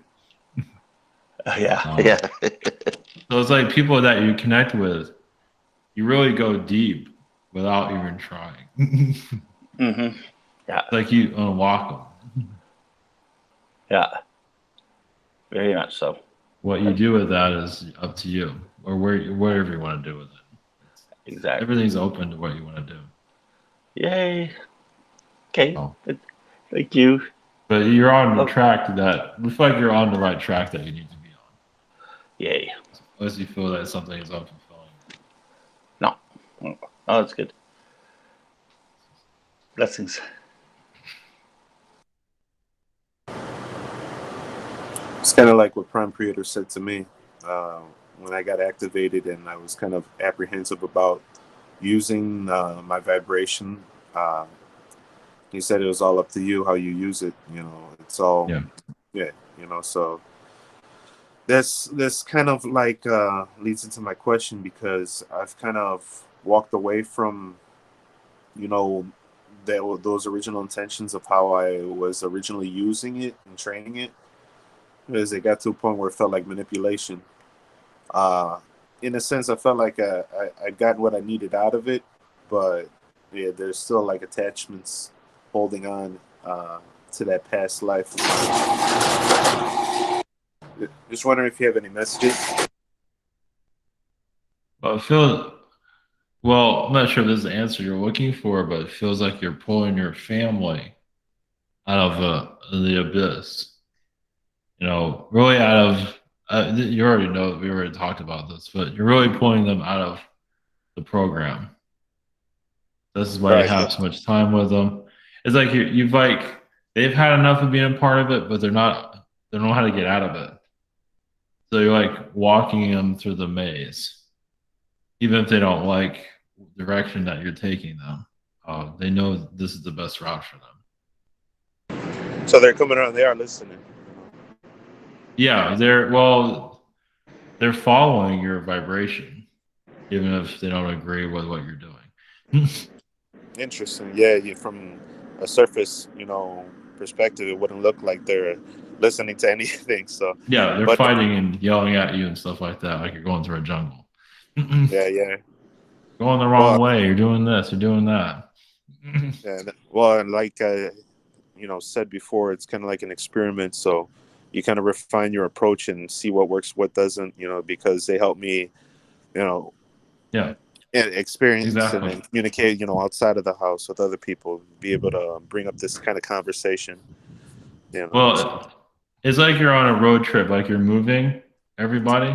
Yeah. So it's like people that you connect with, you really go deep without even trying. Yeah. It's like you unlock them. Yeah. Very much so. What you do with that is up to you, or whatever you want to do with it. Exactly. Everything's open to what you want to do. Yay. Okay. Oh. Thank you. But you're on the track that looks like you're on the right track that you need to be on. Yay. unless you feel that something is unfulfilling. No. Oh, that's good. Blessings. It's kind of like what Prime Creator said to me when I got activated, and I was kind of apprehensive about using my vibration. He said it was all up to you how you use it. You know, it's all yeah. You know, so this kind of like leads into my question, because I've kind of walked away from, you know, those original intentions of how I was originally using it and training it, because it got to a point where it felt like manipulation. In a sense, I felt like I got what I needed out of it, but yeah, there's still like attachments holding on to that past life. Just wondering if you have any messages. Well, I feel, well, I'm not sure if this is the answer you're looking for, but it feels like you're pulling your family out of the abyss. You know, really out of, you already know, we already talked about this, but you're really pulling them out of the program. This is why you have so much time with them. It's like you've like, they've had enough of being a part of it, but they don't know how to get out of it. So you're like walking them through the maze, even if they don't like the direction that you're taking them. They know this is the best route for them. So they're coming around. They are listening. Yeah, they're following your vibration, even if they don't agree with what you're doing. Interesting. Yeah, from a surface, perspective, it wouldn't look like they're listening to anything. So yeah, they're fighting and yelling at you and stuff like that, like you're going through a jungle. Yeah. Going the wrong way. You're doing this. You're doing that. Yeah. Well, and like said before, it's kind of like an experiment. So you kind of refine your approach and see what works, what doesn't. Because they help me, yeah, and experience exactly. and communicate, outside of the house with other people, be able to bring up this kind of conversation. Well, it's like you're on a road trip, like you're moving everybody,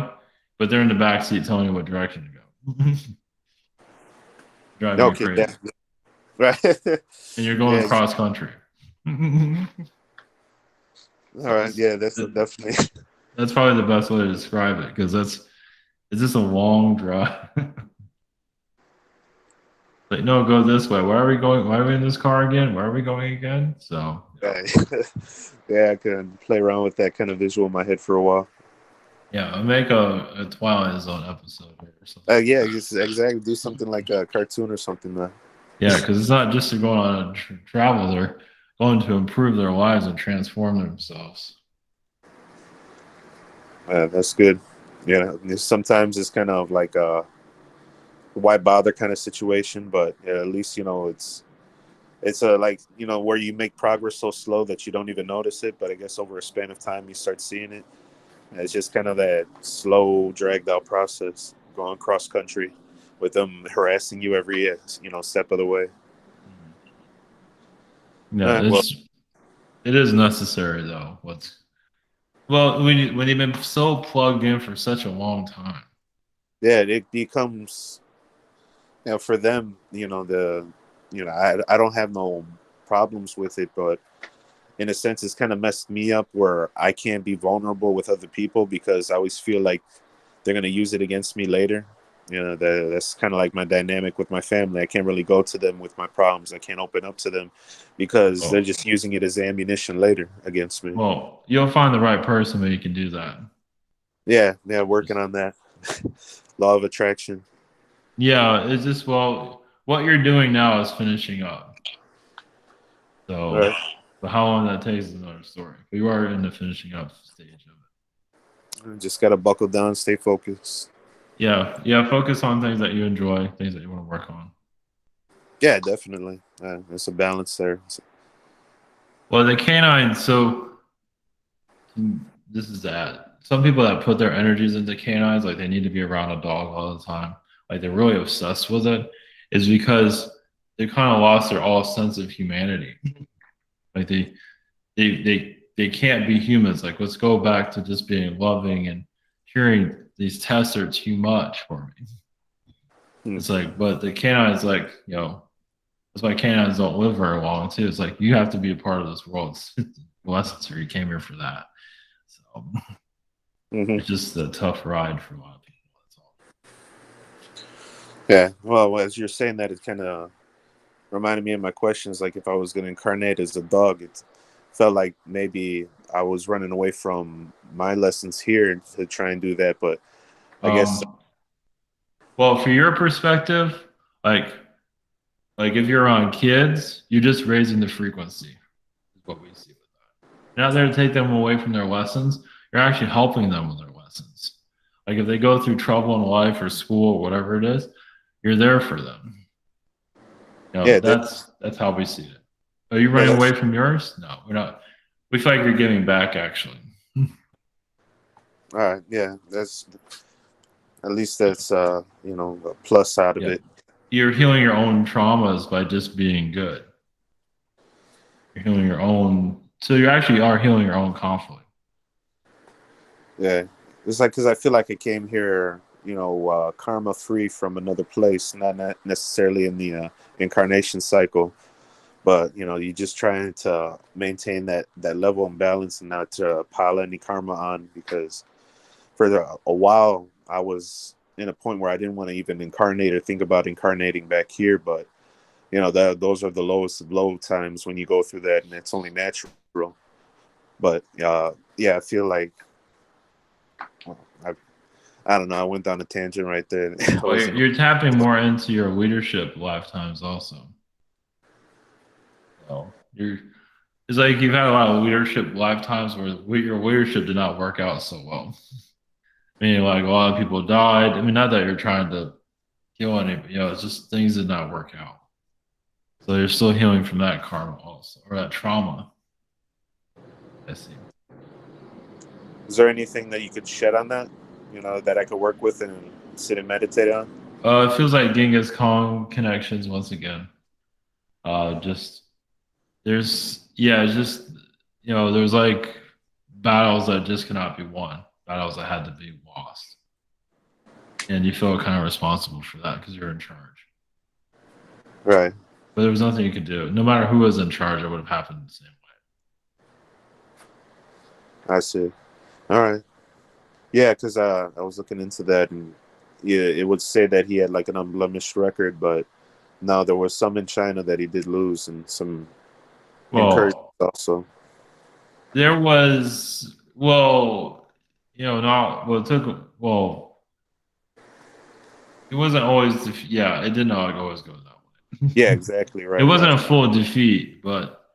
but they're in the back seat telling you what direction to go. Driving you crazy. Yeah. Right. And you're going across country. All right. Yeah, that's definitely. That's probably the best way to describe it, because it's just a long drive. Like, no, go this way. Where are we going? Why are we in this car again? Where are we going again? So yeah, I can play around with that kind of visual in my head for a while. Yeah, I'll make a Twilight Zone episode or something. Yeah, exactly. Do something like a cartoon or something. Yeah, because it's not just they're going on a travel; they're going to improve their lives and transform themselves. That's good. Yeah, sometimes it's kind of like a why bother kind of situation, but at least it's a like where you make progress so slow that you don't even notice it, but I guess over a span of time you start seeing it. It's just kind of that slow, dragged out process going cross country with them harassing you every step of the way. Yeah, it is necessary though. When you've been so plugged in for such a long time. Yeah, it becomes for them, I don't have no problems with it, but in a sense, it's kind of messed me up where I can't be vulnerable with other people because I always feel like they're going to use it against me later. That's kind of like my dynamic with my family. I can't really go to them with my problems. I can't open up to them because they're just using it as ammunition later against me. Well, you'll find the right person where you can do that. Yeah, working on that. Law of attraction. Yeah, it's just, what you're doing now is finishing up. So, right. But how long that takes is another story. But you are in the finishing up stage of it. Just got to buckle down, stay focused. Yeah, focus on things that you enjoy, things that you want to work on. Yeah, definitely. There's a balance there. Well, the canine, so this is that. Some people that put their energies into canines, like they need to be around a dog all the time, like they're really obsessed with it, is because they kind of lost their all sense of humanity. Like they can't be humans. Like, let's go back to just being loving and hearing these tests are too much for me. It's like, but the canines, like, that's why canines don't live very long too. It's like you have to be a part of this world. Lessons, or you came here for that. So it's just a tough ride for a lot of people. That's all. Yeah. Well, as you're saying that, it kind of reminded me of my questions. Like if I was going to incarnate as a dog, it felt like maybe I was running away from my lessons here to try and do that. But I guess. Well, for your perspective, like if you're on kids, you're just raising the frequency. Is what we see with that. You're not there to take them away from their lessons. You're actually helping them with their lessons. Like if they go through trouble in life or school or whatever it is, you're there for them. Yeah, that's how we see it. Are you running away from yours? No, we're not. We feel like you're giving back, actually. All right. Yeah, that's at least that's a plus side of it. You're healing your own traumas by just being good. You're healing your own. So you actually are healing your own conflict. Yeah, it's like because I feel like I came here, karma free from another place, not necessarily in the incarnation cycle, but you're just trying to maintain that level and balance and not to pile any karma on, because for a while I was in a point where I didn't want to even incarnate or think about incarnating back here, but those are the lowest of low times when you go through that, and it's only natural. But I feel like I don't know. I went down a tangent right there. Well, you're tapping more into your leadership lifetimes also. So it's like you've had a lot of leadership lifetimes where your leadership did not work out so well. Meaning, like a lot of people died. I mean, not that you're trying to kill anybody. It's just things did not work out. So you're still healing from that karma also, or that trauma. I see. Is there anything that you could shed on that? That I could work with and sit and meditate on? It feels like Genghis Khan connections once again. There's like battles that just cannot be won, battles that had to be lost, and you feel kind of responsible for that because you're in charge. Right. But there was nothing you could do. No matter who was in charge, it would have happened the same way. I see. All right. Yeah, because I was looking into that, and it would say that he had like an unblemished record, but no, there was some in China that he did lose, and some encouragement also. There was, it wasn't always, it did not always go that way. Yeah, exactly right. It wasn't a full defeat, but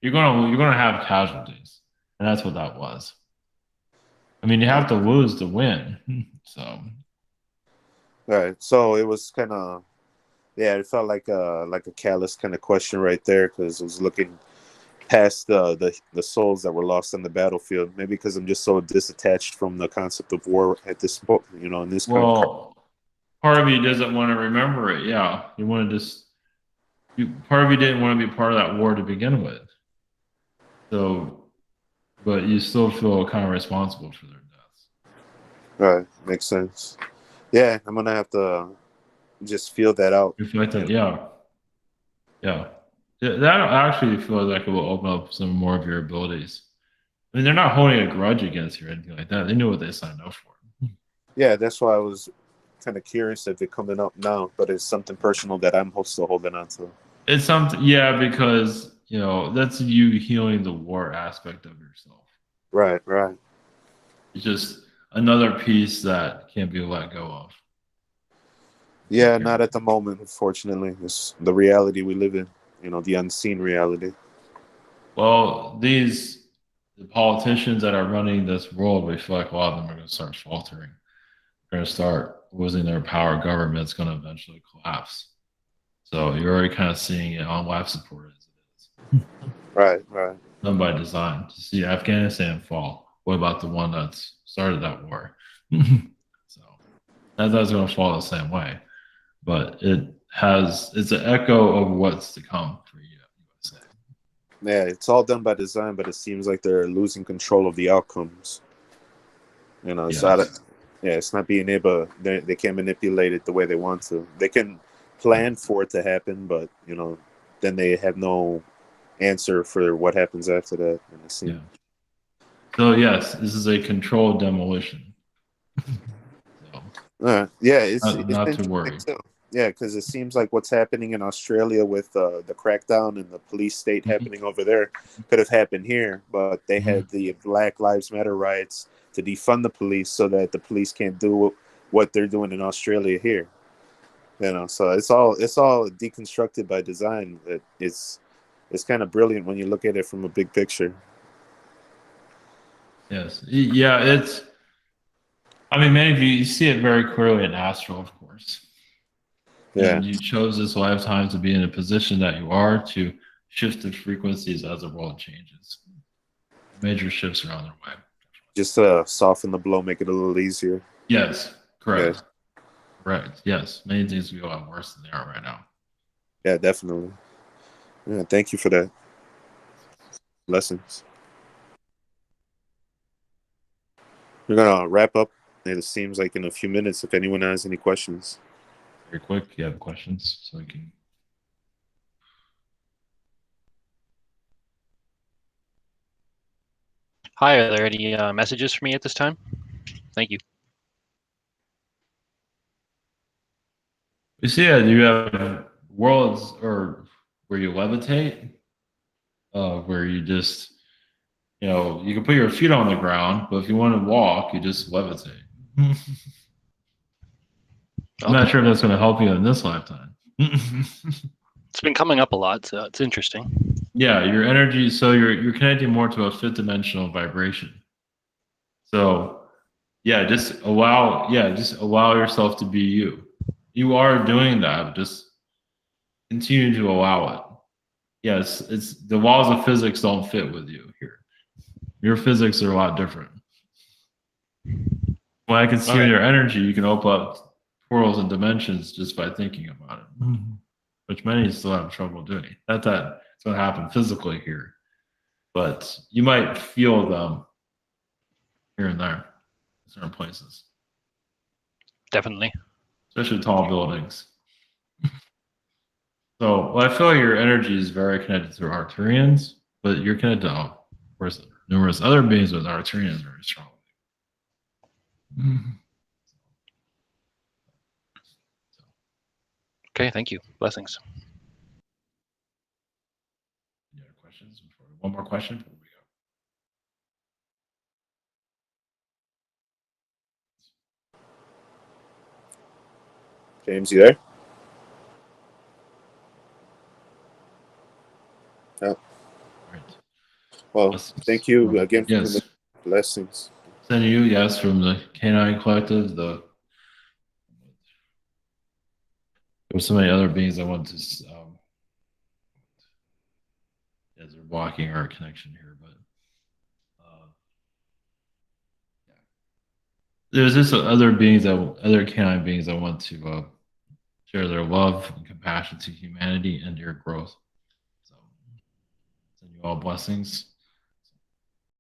you're gonna have casualties, and that's what that was. I mean, you have to lose to win. So, right. So it was kind of, it felt like a callous kind of question right there, because it was looking past the souls that were lost on the battlefield. Maybe because I'm just so disattached from the concept of war at this point, in this kind of. Part of you doesn't want to remember it. Yeah, you want to part of you didn't want to be part of that war to begin with. So. But you still feel kind of responsible for their deaths. Right. Makes sense. Yeah, I'm going to have to just feel that out. Reflect that, yeah. That actually feels like it will open up some more of your abilities. I mean, they're not holding a grudge against you or anything like that. They knew what they signed up for. Yeah, that's why I was kind of curious if it's coming up now, but it's something personal that I'm still holding on to. It's something, because that's you healing the war aspect of yourself. Right. It's just another piece that can't be let go of. Yeah, not at the moment, unfortunately. It's the reality we live in, the unseen reality. Well, the politicians that are running this world, we feel like a lot of them are going to start faltering. They're going to start losing their power. Government's going to eventually collapse. So you're already kind of seeing it on life support as it is. Right. Done by design. To see Afghanistan fall. What about the one that started that war? So that's going to fall the same way. But it's an echo of what's to come for you, USA. Yeah, it's all done by design, but it seems like they're losing control of the outcomes. It's Yeah, it's not being able. They can't manipulate it the way they want to. They can plan for it to happen, but then they have no answer for what happens after that. And it seems. Yeah. So yes, this is a controlled demolition. So, Yeah, it's not to interesting worry. too. Yeah, because it seems like what's happening in Australia with the crackdown and the police state happening over there could have happened here, but they had the Black Lives Matter riots to defund the police so that the police can't do what they're doing in Australia here. So it's all deconstructed by design. It's kind of brilliant when you look at it from a big picture. Yes. Yeah, it's. I mean, many of you see it very clearly in Astral, of course. Yeah. And you chose this lifetime to be in a position that you are to shift the frequencies as the world changes. Major shifts are on their way. Just soften the blow, make it a little easier. Yes, correct. Yes. Correct. Yes, many things will go out worse than they are right now. Yeah, definitely. Yeah, thank you for that. Blessings. We're gonna wrap up. It seems like in a few minutes. If anyone has any questions, Very quick. You have questions, so we can. Hi, are there any messages for me at this time? Thank you. You see, you have worlds or where you levitate, where you just, you can put your feet on the ground, but if you want to walk, you just levitate. I'm not sure if that's going to help you in this lifetime. It's been coming up a lot, so it's interesting. Yeah, your energy. So you're connecting more to a fifth dimensional vibration. So just allow yourself to be you. You are doing that. Just continue to allow it. Yes, it's the laws of physics don't fit with you here. Your physics are a lot different. When I can see in your energy, you can open up portals and dimensions just by thinking about it, which many still have trouble doing. Not that it's going to happen physically here, but you might feel them here and there in certain places. Definitely. Especially tall buildings. So I feel like your energy is very connected to Arcturians, but you're connected to, of course, numerous other beings with Arcturians very strongly. Okay, thank you. Blessings. Any other questions? One more question before we go. James, you there? Oh. Right. Well, Blessings. thank you again for Yes. the blessings. Sending you, yes, from the Canine Collective. There's so many other beings I want to. As they're blocking our connection here, but there's just other canine beings I want to share their love and compassion to humanity and your growth. So, send you all blessings.